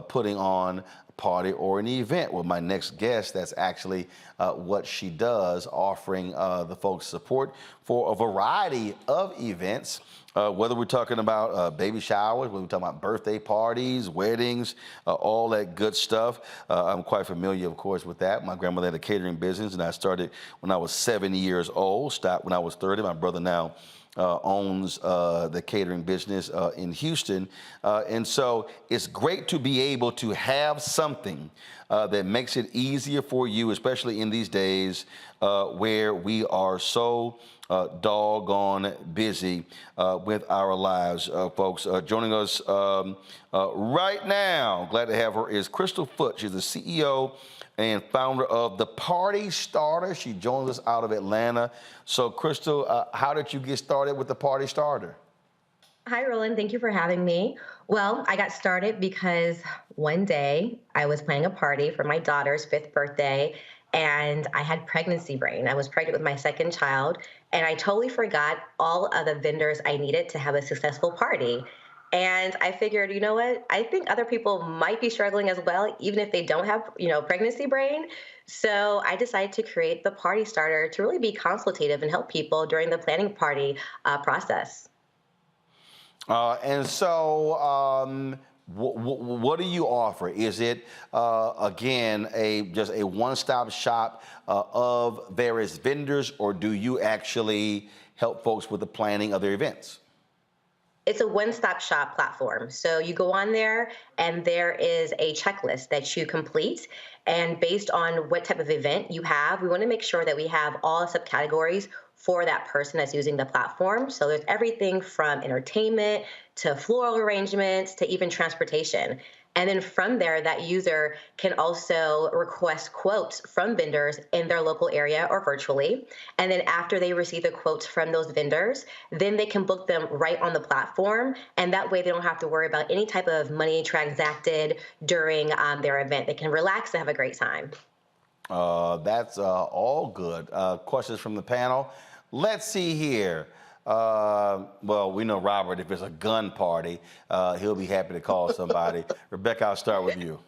putting on a party or an event. Well, my next guest, that's actually what she does, offering the folks support for a variety of events. Whether we're talking about baby showers, whether we're talking about birthday parties, weddings, all that good stuff. I'm quite familiar, of course, with that. My grandmother had a catering business, and I started when I was 7 years old, stopped when I was 30. My brother now owns the catering business in Houston. And so it's great to be able to have something that makes it easier for you, especially in these days where we are so doggone busy with our lives, folks. Joining us right now, glad to have her, is Crystal Foote. She's the CEO and founder of The Party Starter. She joins us out of Atlanta. So, Crystal, how did you get started with The Party Starter? Hi, Roland. Thank you for having me. Well, I got started because one day I was planning a party for my daughter's 5th birthday, and I had pregnancy brain. I was pregnant with my second child, and I totally forgot all of the vendors I needed to have a successful party. And I figured, you know what? I think other people might be struggling as well, even if they don't have, pregnancy brain. So I decided to create the Party Starter to really be consultative and help people during the planning party process. And so, what do you offer? Is it again just a one-stop shop of various vendors, or do you actually help folks with the planning of their events? It's a one-stop shop platform. So you go on there and there is a checklist that you complete. And based on what type of event you have, we want to make sure that we have all subcategories for that person that's using the platform. So there's everything from entertainment to floral arrangements to even transportation. And then from there, that user can also request quotes from vendors in their local area or virtually. And then after they receive the quotes from those vendors, then they can book them right on the platform. And that way they don't have to worry about any type of money transacted during their event. They can relax and have a great time. That's all good. Questions from the panel? Let's see here. Well, we know Robert, if it's a gun party, he'll be happy to call somebody. Rebecca, I'll start with you.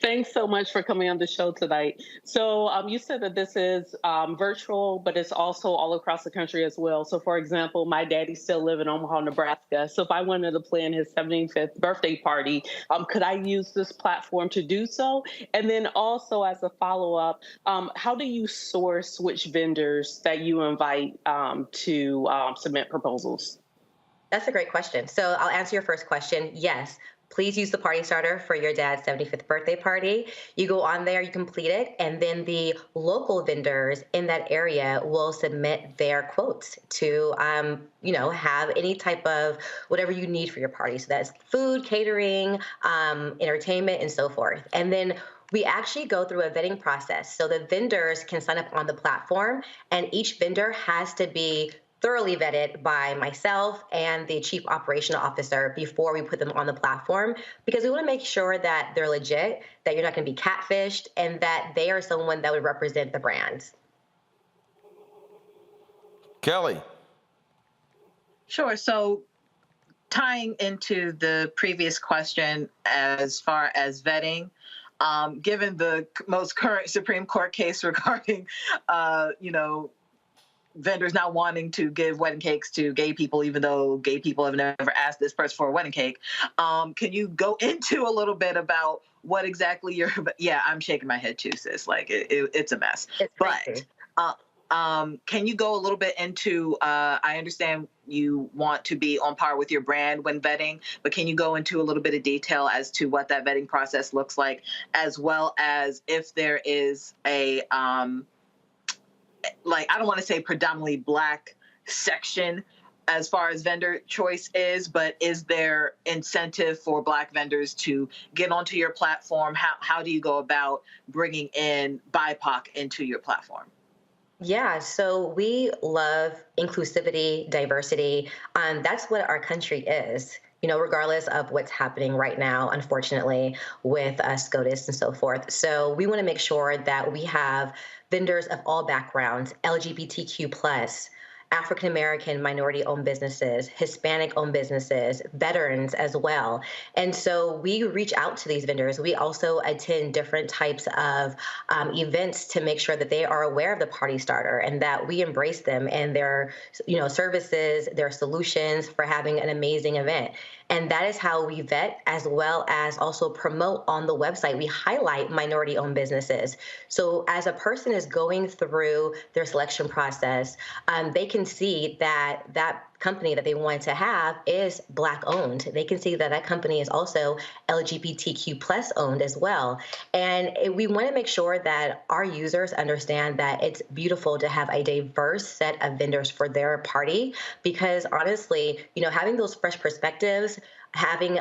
Thanks so much for coming on the show tonight. So you said that this is virtual, but it's also all across the country as well. So for example, my daddy still lives in Omaha, Nebraska. So if I wanted to plan his 75th birthday party, could I use this platform to do so? And then also as a follow-up, how do you source which vendors that you invite to submit proposals? That's a great question. So I'll answer your first question. Yes. Please use the Party Starter for your dad's 75th birthday party. You go on there, you complete it, and then the local vendors in that area will submit their quotes to, have any type of whatever you need for your party. So that's food, catering, entertainment, and so forth. And then we actually go through a vetting process. So the vendors can sign up on the platform, and each vendor has to be thoroughly vetted by myself and the chief operational officer before we put them on the platform, because we want to make sure that they're legit, that you're not going to be catfished, and that they are someone that would represent the brand. Kelly. Sure. So tying into the previous question as far as vetting, given the most current Supreme Court case regarding, vendors not wanting to give wedding cakes to gay people, even though gay people have never asked this person for a wedding cake. Can you go into a little bit about what exactly I'm shaking my head too, sis. Like it's a mess. But can you go a little bit into, I understand you want to be on par with your brand when vetting, but can you go into a little bit of detail as to what that vetting process looks like, as well as if there is a, I don't want to say predominantly Black section as far as vendor choice is, but is there incentive for Black vendors to get onto your platform? How do you go about bringing in BIPOC into your platform? Yeah, so we love inclusivity, diversity. That's what our country is. Regardless of what's happening right now, unfortunately, with SCOTUS and so forth. So we want to make sure that we have vendors of all backgrounds, LGBTQ+, African-American minority-owned businesses, Hispanic-owned businesses, veterans as well. And so we reach out to these vendors. We also attend different types of events to make sure that they are aware of the Party Starter and that we embrace them and their services, their solutions for having an amazing event. And that is how we vet, as well as also promote on the website. We highlight minority-owned businesses. So as a person is going through their selection process, they can can see that that company that they want to have is Black owned. They can see that that company is also LGBTQ plus owned as well. And we want to make sure that our users understand that it's beautiful to have a diverse set of vendors for their party, because honestly, having those fresh perspectives, having,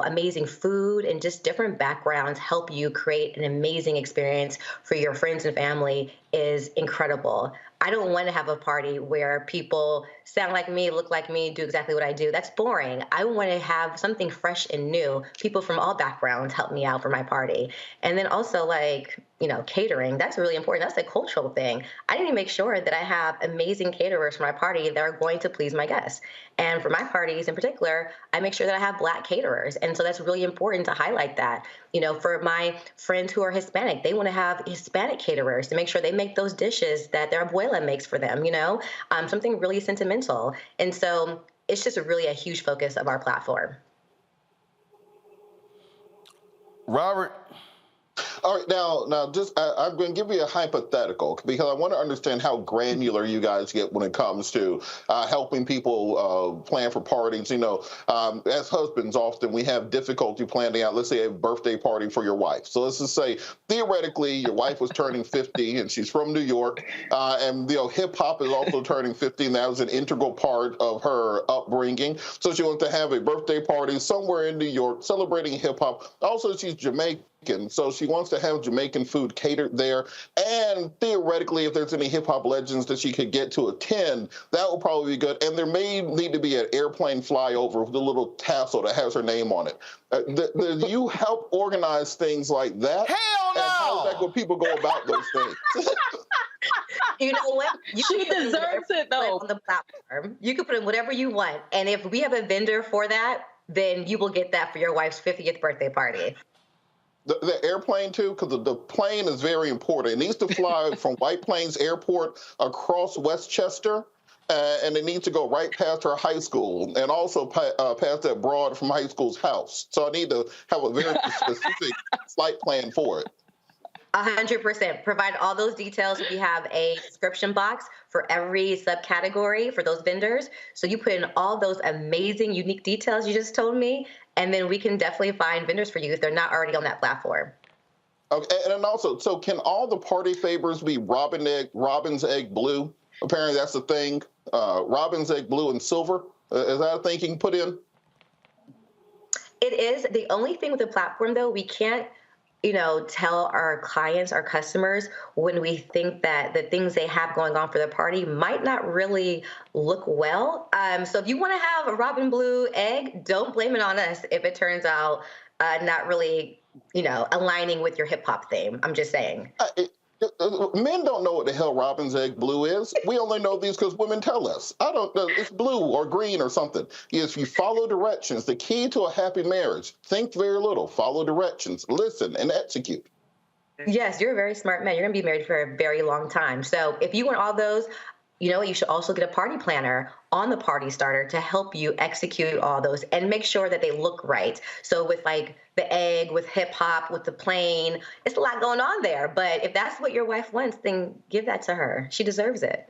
amazing food and just different backgrounds help you create an amazing experience for your friends and family is incredible. I don't want to have a party where people sound like me, look like me, do exactly what I do. That's boring. I want to have something fresh and new. People from all backgrounds help me out for my party. And then also catering, that's really important. That's a cultural thing. I need to make sure that I have amazing caterers for my party that are going to please my guests. And for my parties in particular, I make sure that I have Black caterers. And so that's really important to highlight that. For my friends who are Hispanic, they want to have Hispanic caterers to make sure they make those dishes that their abuela makes for them, something really sentimental. And so it's just really a huge focus of our platform. Robert. All right, now, just I'm going to give you a hypothetical because I want to understand how granular you guys get when it comes to helping people plan for parties. As husbands, often we have difficulty planning out, let's say, a birthday party for your wife. So let's just say, theoretically, your wife was turning 50 and she's from New York, and hip hop is also turning 50, and that was an integral part of her upbringing. So she wants to have a birthday party somewhere in New York celebrating hip hop. Also, she's Jamaican. So she wants to have Jamaican food catered there. And theoretically, if there's any hip hop legends that she could get to attend, that would probably be good. And there may need to be an airplane flyover with a little tassel that has her name on it. Do you help organize things like that? Hell no! And how exactly people go about those things? You know what? She deserves it, though. On the platform, you can put in whatever you want. And if we have a vendor for that, then you will get that for your wife's 50th birthday party. The airplane, too, because the plane is very important. It needs to fly from White Plains Airport across Westchester, and it needs to go right past her high school and also past that broad from high school's house. So I need to have a very specific flight plan for it. 100%. Provide all those details. We have a description box for every subcategory for those vendors. So you put in all those amazing, unique details you just told me, and then we can definitely find vendors for you if they're not already on that platform. Okay, and also, so can all the party favors be robin's egg blue? Apparently that's the thing. Robin's egg blue and silver. Is that a thing you can put in? It is. The only thing with the platform, though, we can't tell our clients, our customers, when we think that the things they have going on for the party might not really look well. So if you want to have a robin blue egg, don't blame it on us if it turns out not really, aligning with your hip hop theme. I'm just saying. Men don't know what the hell robin's egg blue is. We only know these because women tell us. I don't know. It's blue or green or something. If you follow directions, the key to a happy marriage, think very little, follow directions, listen, and execute. Yes, you're a very smart man. You're going to be married for a very long time. So if you want all those, you should also get a party planner on the Party Starter to help you execute all those and make sure that they look right. So with the egg, with hip hop, with the plane, it's a lot going on there. But if that's what your wife wants, then give that to her. She deserves it.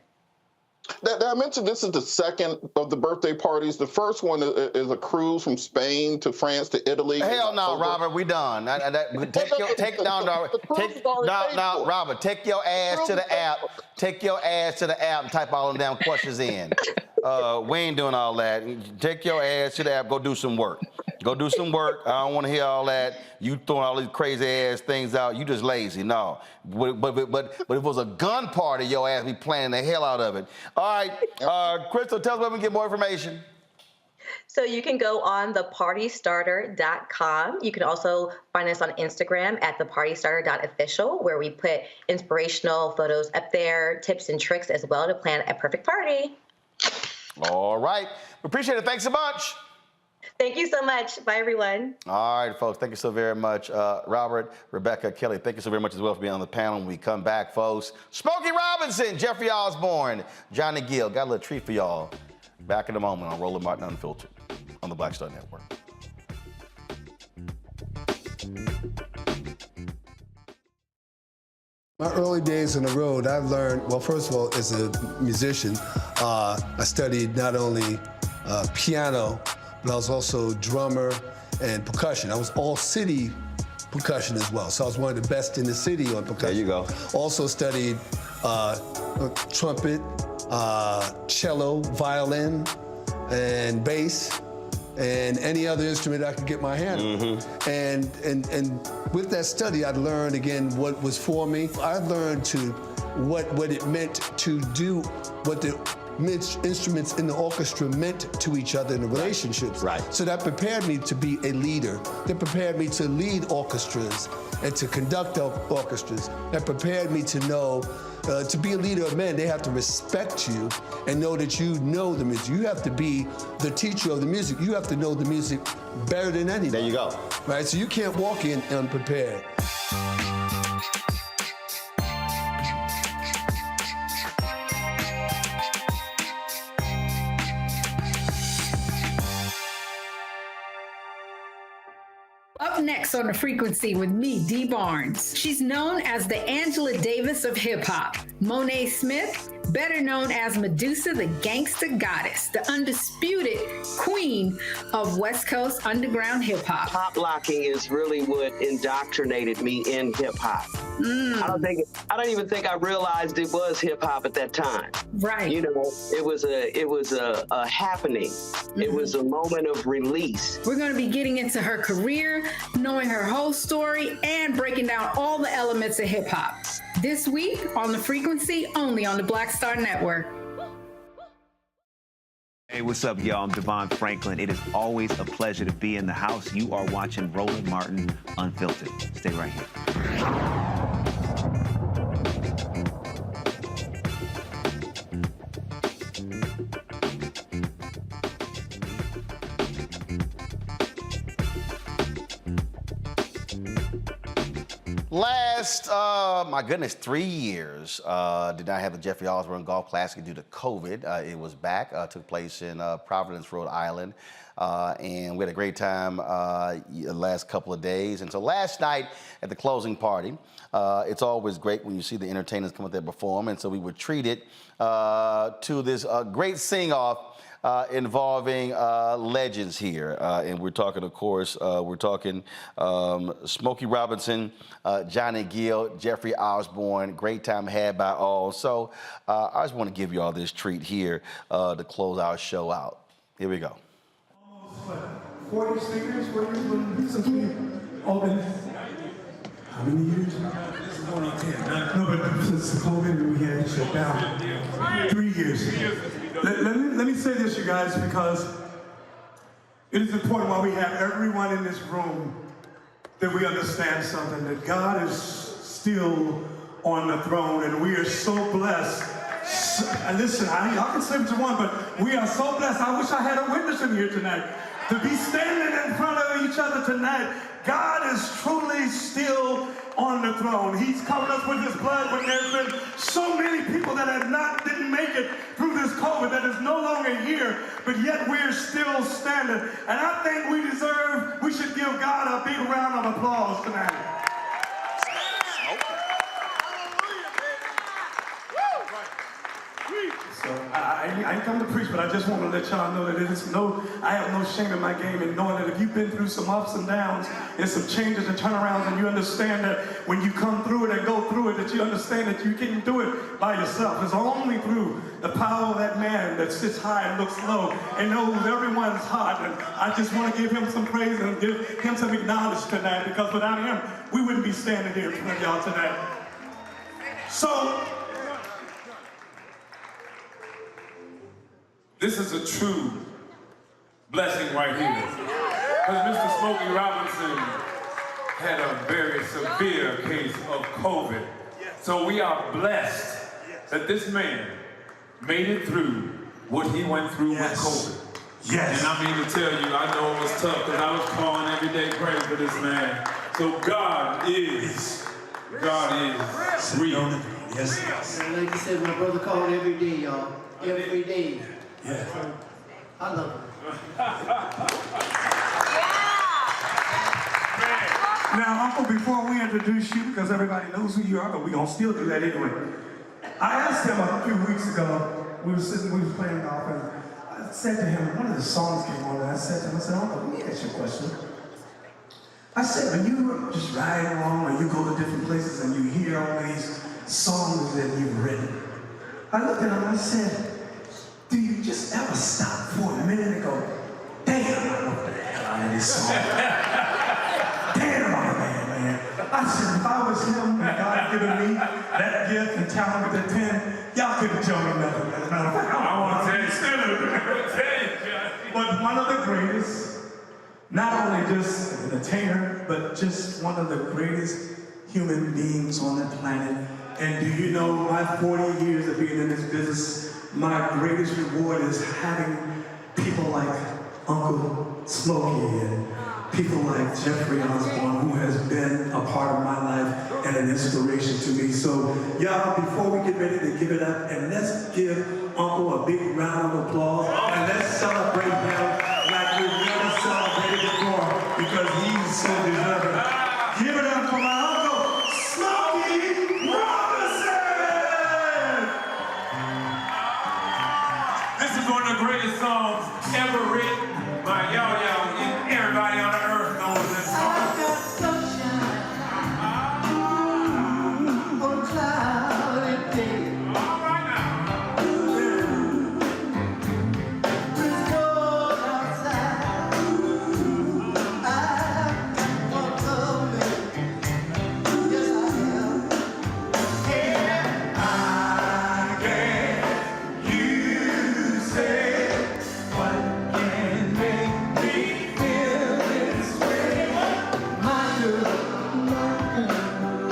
I mentioned this is the second of the birthday parties. The first one is a cruise from Spain to France to Italy. Hell no, Robert, we done. Take your ass to the app. Take your ass to the app and type all them damn questions in. We ain't doing all that. Take your ass to the app. Go do some work. Go do some work. I don't want to hear all that. You throwing all these crazy ass things out. You just lazy. No. But if it was a gun party, your ass be planning the hell out of it. All right, Crystal, tell us where we can get more information. So you can go on thepartystarter.com. You can also find us on Instagram at thepartystarter.official, where we put inspirational photos up there, tips and tricks as well to plan a perfect party. All right. We appreciate it. Thanks so much. Thank you so much. Bye, everyone. All right, folks. Thank you so very much. Robert, Rebecca, Kelly, thank you so very much as well for being on the panel. When we come back, folks, Smokey Robinson, Jeffrey Osborne, Johnny Gill. Got a little treat for y'all. Back in a moment on Roland Martin Unfiltered on the Black Star Network. My early days on the road, I learned, well, first of all, as a musician, I studied not only piano, but I was also drummer and percussion. I was all city percussion as well. So I was one of the best in the city on percussion. There you go. Also studied trumpet, cello, violin, and bass, and any other instrument I could get my hand on. And with that study, I learned again what was for me. I learned what it meant to do what the instruments in the orchestra meant to each other in the relationships. Right. So that prepared me to be a leader. That prepared me to lead orchestras and to conduct orchestras. That prepared me to know, to be a leader of men, they have to respect you and know that you know the music. You have to be the teacher of the music. You have to know the music better than anybody. There you go. Right, so you can't walk in unprepared. Up next on The Frequency with me, Dee Barnes. She's known as the Angela Davis of hip-hop. Monet Smith, better known as Medusa, the gangsta goddess, the undisputed queen of West Coast underground hip-hop. Pop locking is really what indoctrinated me in hip-hop. I don't even think I realized it was hip-hop at that time. Right. You know, it was a happening. It was a moment of release. We're going to be getting into her career, knowing her whole story, and breaking down all the elements of hip-hop. This week on The Frequency, only on the Black Star Network. Hey, what's up, y'all? I'm Devon Franklin. It is always a pleasure to be in the house. You are watching Roland Martin Unfiltered. Stay right here. Last, my goodness, 3 years did not have the Jeffery Osborne Golf Classic due to COVID. It was back, took place in Providence, Rhode Island, and we had a great time the last couple of days. And so last night at the closing party, it's always great when you see the entertainers come up there perform, and so we were treated to this great sing-off involving legends here. And we're talking, of course, Smokey Robinson, Johnny Gill, Jeffery Osborne. Great time had by all. So I just want to give you all this treat here to close our show out. Here we go. Almost, 40 singers? Since we opened? How many years? This is going on 10. No, but since the COVID, we had to shut down. 3 years. Let me say this, you guys, because it is important while we have everyone in this room that we understand something, that God is still on the throne, and we are so blessed. Listen, y'all can say what you want, but we are so blessed. I wish I had a witness in here tonight to be standing in front of each other tonight. God is truly still on the throne. He's covered us with his blood, but there's been so many people that didn't make it through this COVID that is no longer here, but yet we're still standing. And I think we should give God a big round of applause tonight. So I ain't come to preach, but I just want to let y'all know that I have no shame in my game in knowing that if you've been through some ups and downs and some changes and turnarounds, and you understand that when you come through it and go through it, that you understand that you can't do it by yourself. It's only through the power of that man that sits high and looks low and knows everyone's heart. And I just want to give him some praise and give him some acknowledgement tonight, because without him, we wouldn't be standing here in front of y'all tonight. So, this is a true blessing right here. Because Mr. Smokey Robinson had a very severe case of COVID. So we are blessed that this man made it through what he went through with COVID. Yes. And I mean to tell you, I know it was tough because I was calling every day praying for this man. So God is real. Yes. And like you said, my brother called every day, y'all. Every day. Yeah. I love him. Now, Uncle, before we introduce you, because everybody knows who you are, but we're going to still do that anyway. I asked him a few weeks ago, we were playing golf, and I said to him, one of the songs came on, and I said to him, Uncle, let me ask you a question. I said, when you just ride along or you go to different places and you hear all these songs that you've written, I looked at him and I said, do you just ever stop for a minute and go, damn, I wrote the hell out of this song. Damn, I'm a man. I said, if I was him and God had given me that gift and talent with that pen, y'all couldn't tell me nothing. As a matter of fact, I want to tell you, but one of the greatest, not only just an entertainer, but just one of the greatest human beings on the planet. And do you know, my 40 years of being in this business, my greatest reward is having people like Uncle Smokey and people like Jeffery Osborne, who has been a part of my life and an inspiration to me. So, y'all, before we get ready to give it up, and let's give Uncle a big round of applause, and let's celebrate him like we've never celebrated before, because he's so deserving. Give it up for my Uncle Smokey Robinson! This is one of the greatest songs ever written by y'all, and everybody on the earth knows this song. I got sunshine on a cloudy day. All right now. It's cold outside. I want to live. Yes, I am. I guess you say what can make me feel this way. My girl, my girl,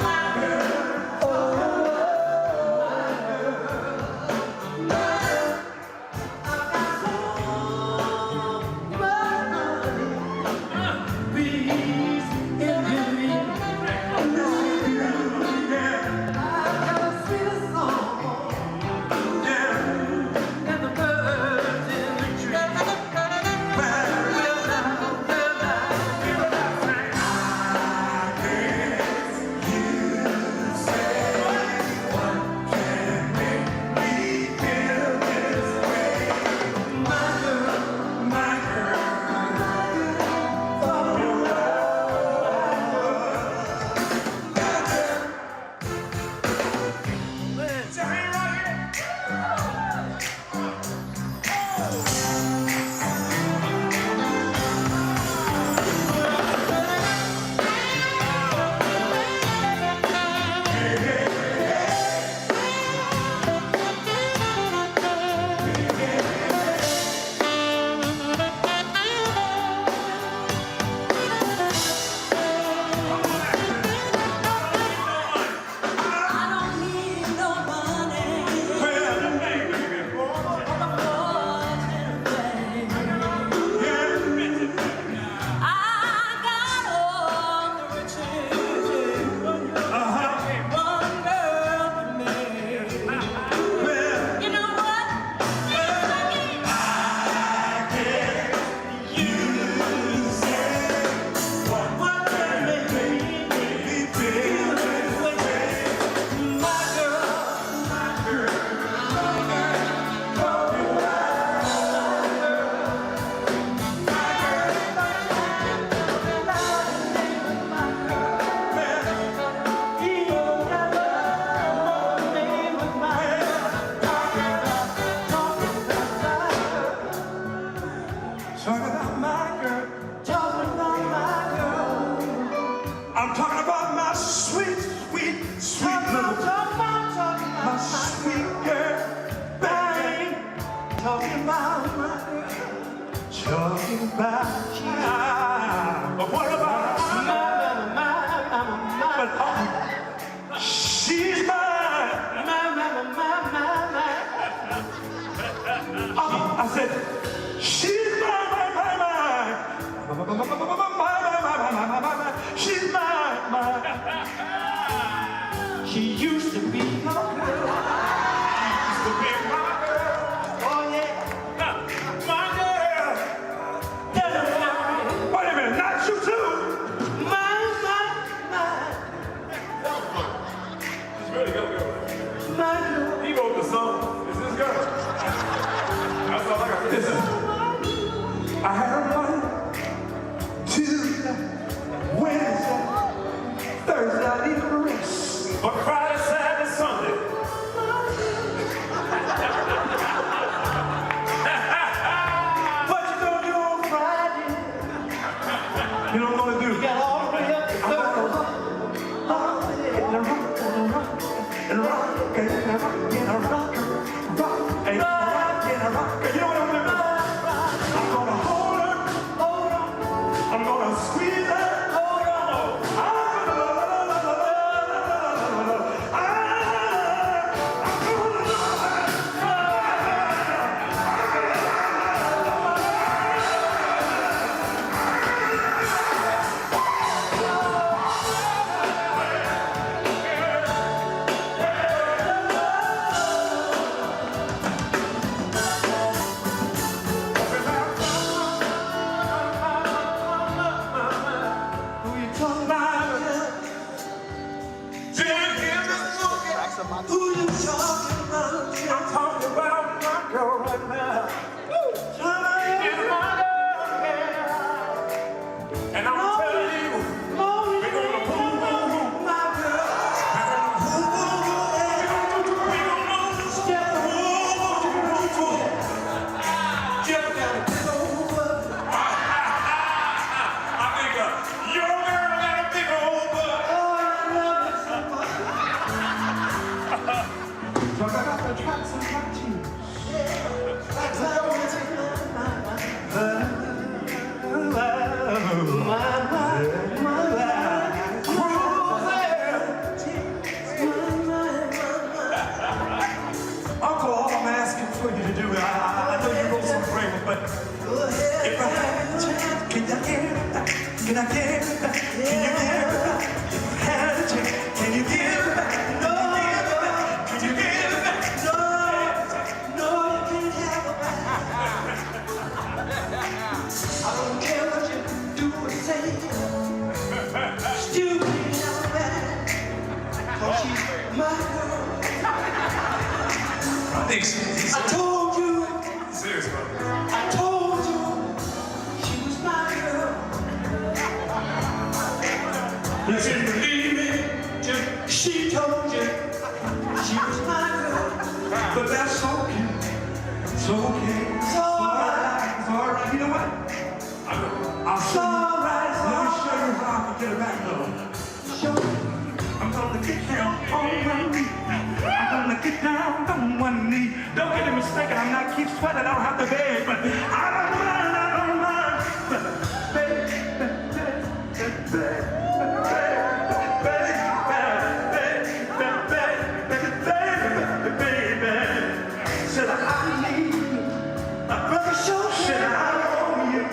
my girl. Oh, my girl, my girl. I got so much peace in me. I got a sweet song, and the birds in the tree. Well, now, Wait a minute, not you too? for you to do. I know you wrote some prayers, but if I had a chance, can I get it back? Can I get it back? Can you get it back? If I had a chance, can you get it back? No, can you get it back? No, you can't have it back. I don't care what you do or say. Still can't have it back. 'Cause she's my girl. I told you. Serious, bro. I told you she was my girl. You didn't believe me till she told you she was my girl. But that's okay. It's okay. It's alright. It's alright. You know what? I'll show you. Let me show you how I can get it back, though. Show you. I'm gonna get down on one knee. I'm gonna get down on one knee. Don't get it mistaken, I'm not keep sweating, I don't have to beg, but I don't mind. But baby, said I need a brother show, said I owe you.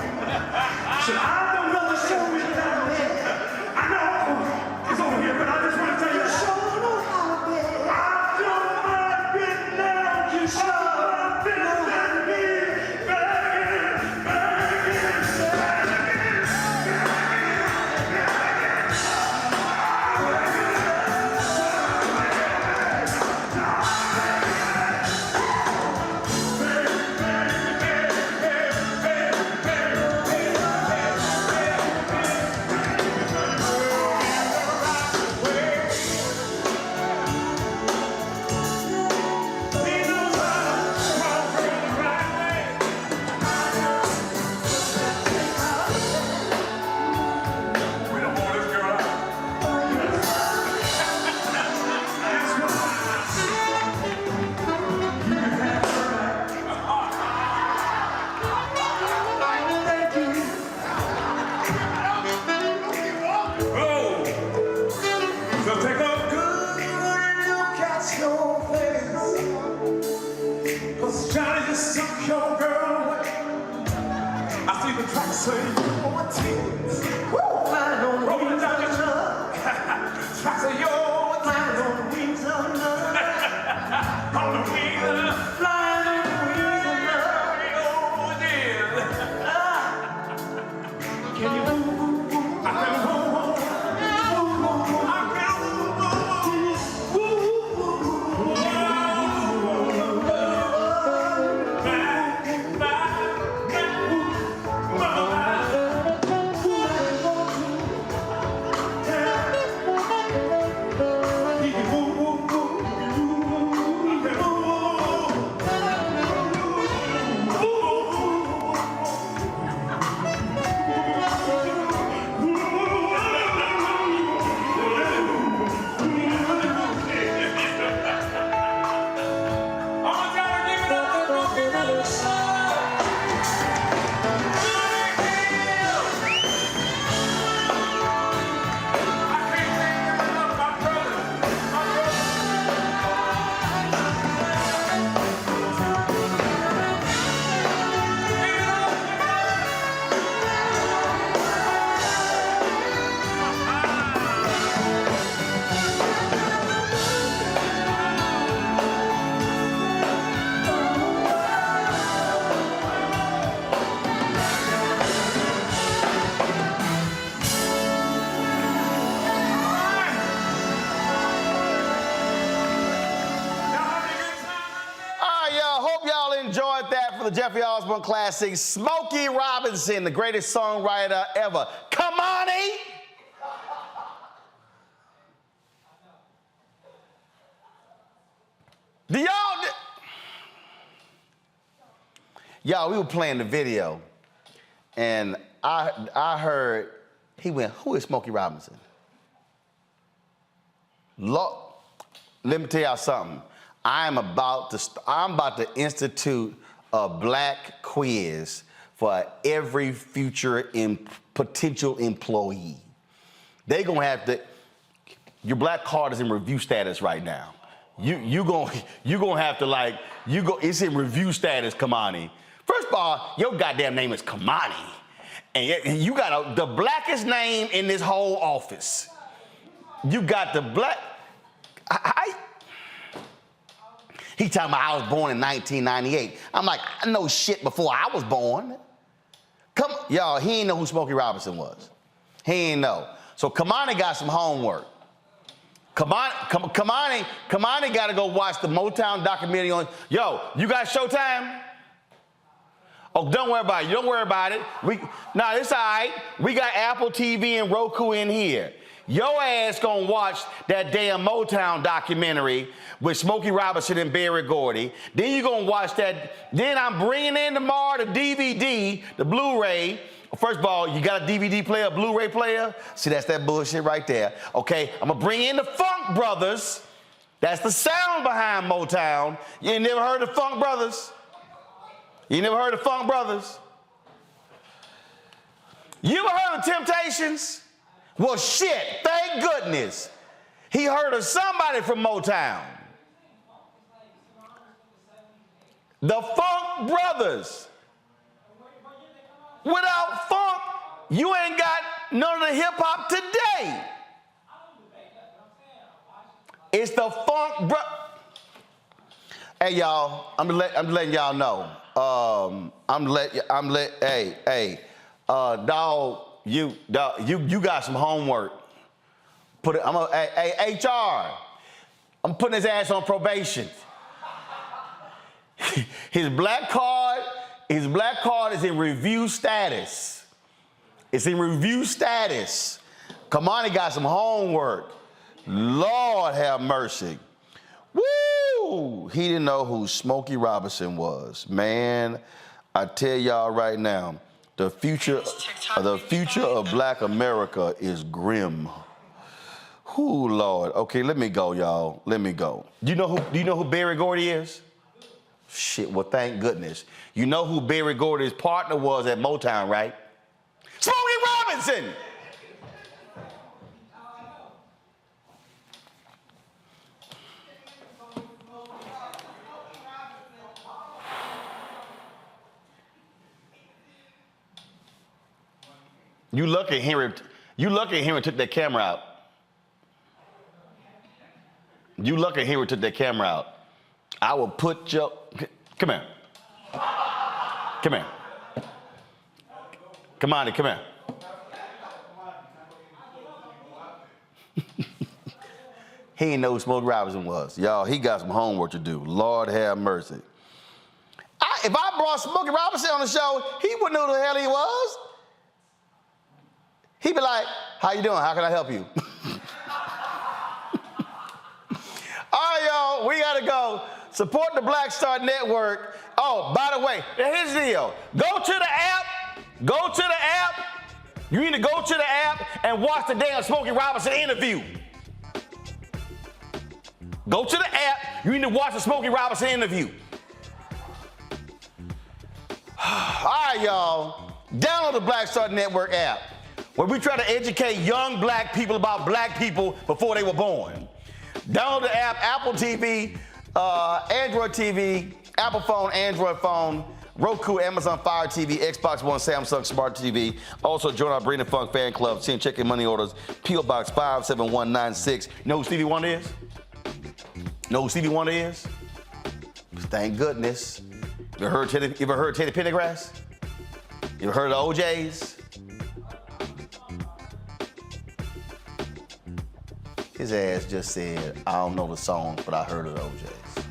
Said I don't brother show me down there. I know it's over here, but I just want to tell you. The Jeffery Osborne classic, Smokey Robinson, the greatest songwriter ever. Come on, E! Y'all, we were playing the video, and I heard, he went, who is Smokey Robinson? Let me tell y'all something. I'm about to institute a black quiz for every future potential employee. They gonna have to, your black card is in review status right now. you gonna have to it's in review status, Kamani. First of all, your goddamn name is Kamani. And you got the blackest name in this whole office. You got the black. He talking about I was born in 1998. I'm like, I know shit before I was born. Y'all, he ain't know who Smokey Robinson was. He ain't know. So Kamani got some homework. Kamani got to go watch the Motown documentary on. Yo, you got Showtime? Oh, don't worry about it. You don't worry about it. It's all right. We got Apple TV and Roku in here. Your ass gonna watch that damn Motown documentary with Smokey Robinson and Berry Gordy. Then you gonna watch that. Then I'm bringing in tomorrow the DVD, the Blu-ray. First of all, you got a DVD player, a Blu-ray player? See, that's that bullshit right there. Okay, I'm gonna bring in the Funk Brothers. That's the sound behind Motown. You ain't never heard of Funk Brothers? You never heard of Funk Brothers? You ever heard of Temptations? Well, shit, thank goodness. He heard of somebody from Motown. The Funk Brothers. Without funk, you ain't got none of the hip hop today. It's the Funk Hey y'all, I'm letting y'all know. You got some homework. HR. I'm putting his ass on probation. His black card is in review status. It's in review status. Kamani got some homework. Lord have mercy. Woo! He didn't know who Smokey Robinson was. Man, I tell y'all right now, the future of black America is grim. Ooh, Lord. Okay, let me go, y'all. Let me go. Do you know who Berry Gordy is? Shit, well, thank goodness. You know who Berry Gordy's partner was at Motown, right? Smokey Robinson! You lucky Henry took that camera out. You lucky Henry took that camera out. I will put your... Come here. Come here. Come on, come here. He didn't know who Smokey Robinson was. Y'all, he got some homework to do. Lord have mercy. If I brought Smokey Robinson on the show, he wouldn't know who the hell he was. He'd be like, how you doing? How can I help you? All right, y'all, we gotta go. Support the Black Star Network. Oh, by the way, here's the deal. Go to the app. Go to the app. You need to go to the app and watch the damn Smokey Robinson interview. Go to the app. You need to watch the Smokey Robinson interview. All right, y'all. Download the Black Star Network app, where we try to educate young black people about black people before they were born. Download the app, Apple TV, Android TV, Apple phone, Android phone, Roku, Amazon Fire TV, Xbox One, Samsung Smart TV. Also join our Bring the Funk fan club, send checking money orders, P.O. Box 57196. You know who Stevie Wonder is? Know who Stevie Wonder is? Thank goodness. You ever heard Teddy Pendergrass? You ever heard of the OJs? His ass just said, I don't know the song, but I heard of the OJs.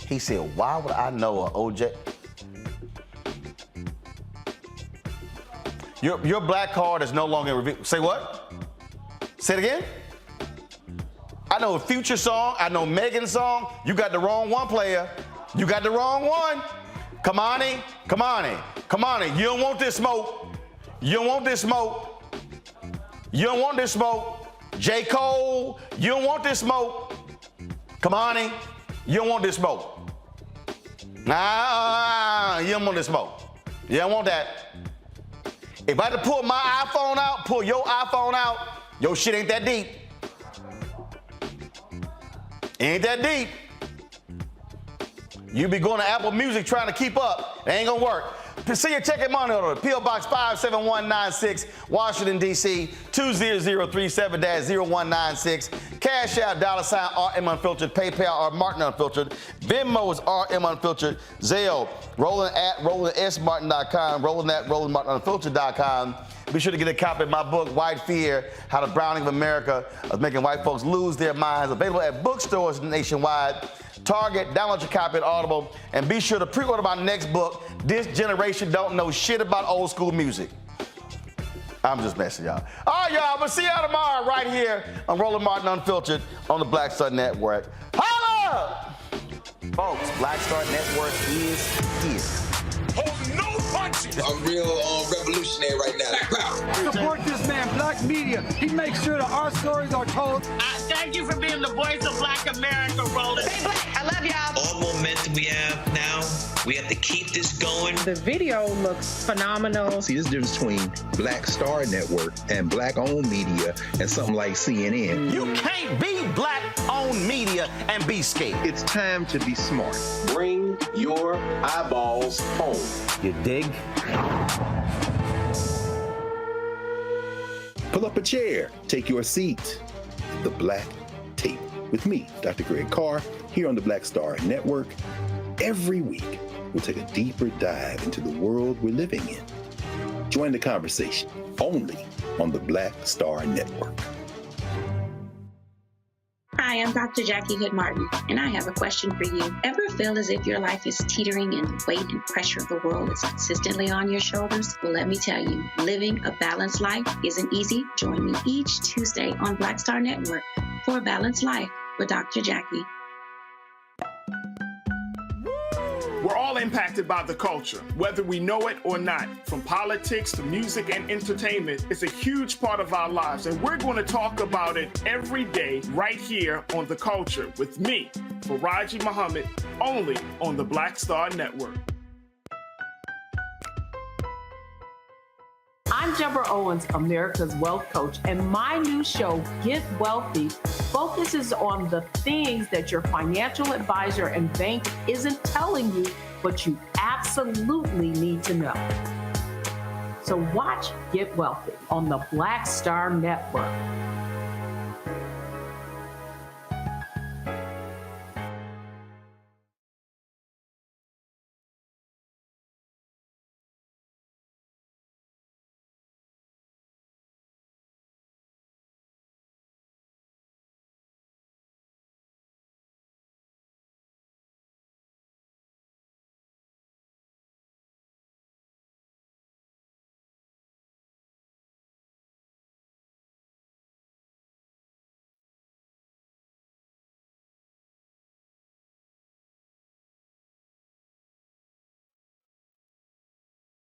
He said, why would I know an OJ? Your black card is no longer in review. Say what? Say it again? I know a Future song. I know Megan's song. You got the wrong one, player. You got the wrong one. Kamani. You don't want this smoke. You don't want this smoke. You don't want this smoke. J. Cole, you don't want this smoke. Kamani, you don't want this smoke. Nah, you don't want this smoke. You don't want that. If I had to pull my iPhone out, pull your iPhone out, your shit ain't that deep. Ain't that deep. You be going to Apple Music trying to keep up. It ain't gonna work. To see your check and money order, P.O. Box 57196, Washington, D.C. 20037-0196. Cash out, $RM Unfiltered, PayPal or Martin Unfiltered. Venmo is RM Unfiltered. Zelle, Roland at RolandSMartin.com, Roland at RolandMartinUnfiltered.com. Be sure to get a copy of my book, White Fear, How the Browning of America is Making White Folks Lose Their Minds. Available at bookstores nationwide. Target, download your copy at Audible, and be sure to pre-order my next book, This Generation Don't Know Shit About Old School Music. I'm just messing, y'all. All right, y'all, we'll see y'all tomorrow right here on Roland Martin Unfiltered on the Black Star Network. Holla! Folks, Black Star Network is here. Oh, no punches! I'm real revolutionary right now. Support this man, Black Media. He makes sure that our stories are told. Thank you for being the voice of Black America, Roland. Stay black. I love y'all. All momentum we have now, we have to keep this going. The video looks phenomenal. See, there's a difference between Black Star Network and Black-owned media and something like CNN. You can't be Black-owned media and be scared. It's time to be smart. Bring your eyeballs home. You dig? Pull up a chair, take your seat. The Black Tape with me, Dr. Greg Carr, here on the Black Star Network. Every week, we'll take a deeper dive into the world we're living in. Join the conversation only on the Black Star Network. Hi, I'm Dr. Jackie Hood Martin, and I have a question for you. Ever feel as if your life is teetering and the weight and pressure of the world is consistently on your shoulders? Well, let me tell you, living a balanced life isn't easy. Join me each Tuesday on Black Star Network for A Balanced Life with Dr. Jackie. We're all impacted by the culture, whether we know it or not. From politics to music and entertainment, it's a huge part of our lives, and we're going to talk about it every day right here on The Culture with me, Faraji Muhammad, only on the Black Star Network. I'm Deborah Owens, America's Wealth Coach, and my new show, Get Wealthy, focuses on the things that your financial advisor and bank isn't telling you, but you absolutely need to know. So watch Get Wealthy on the Black Star Network.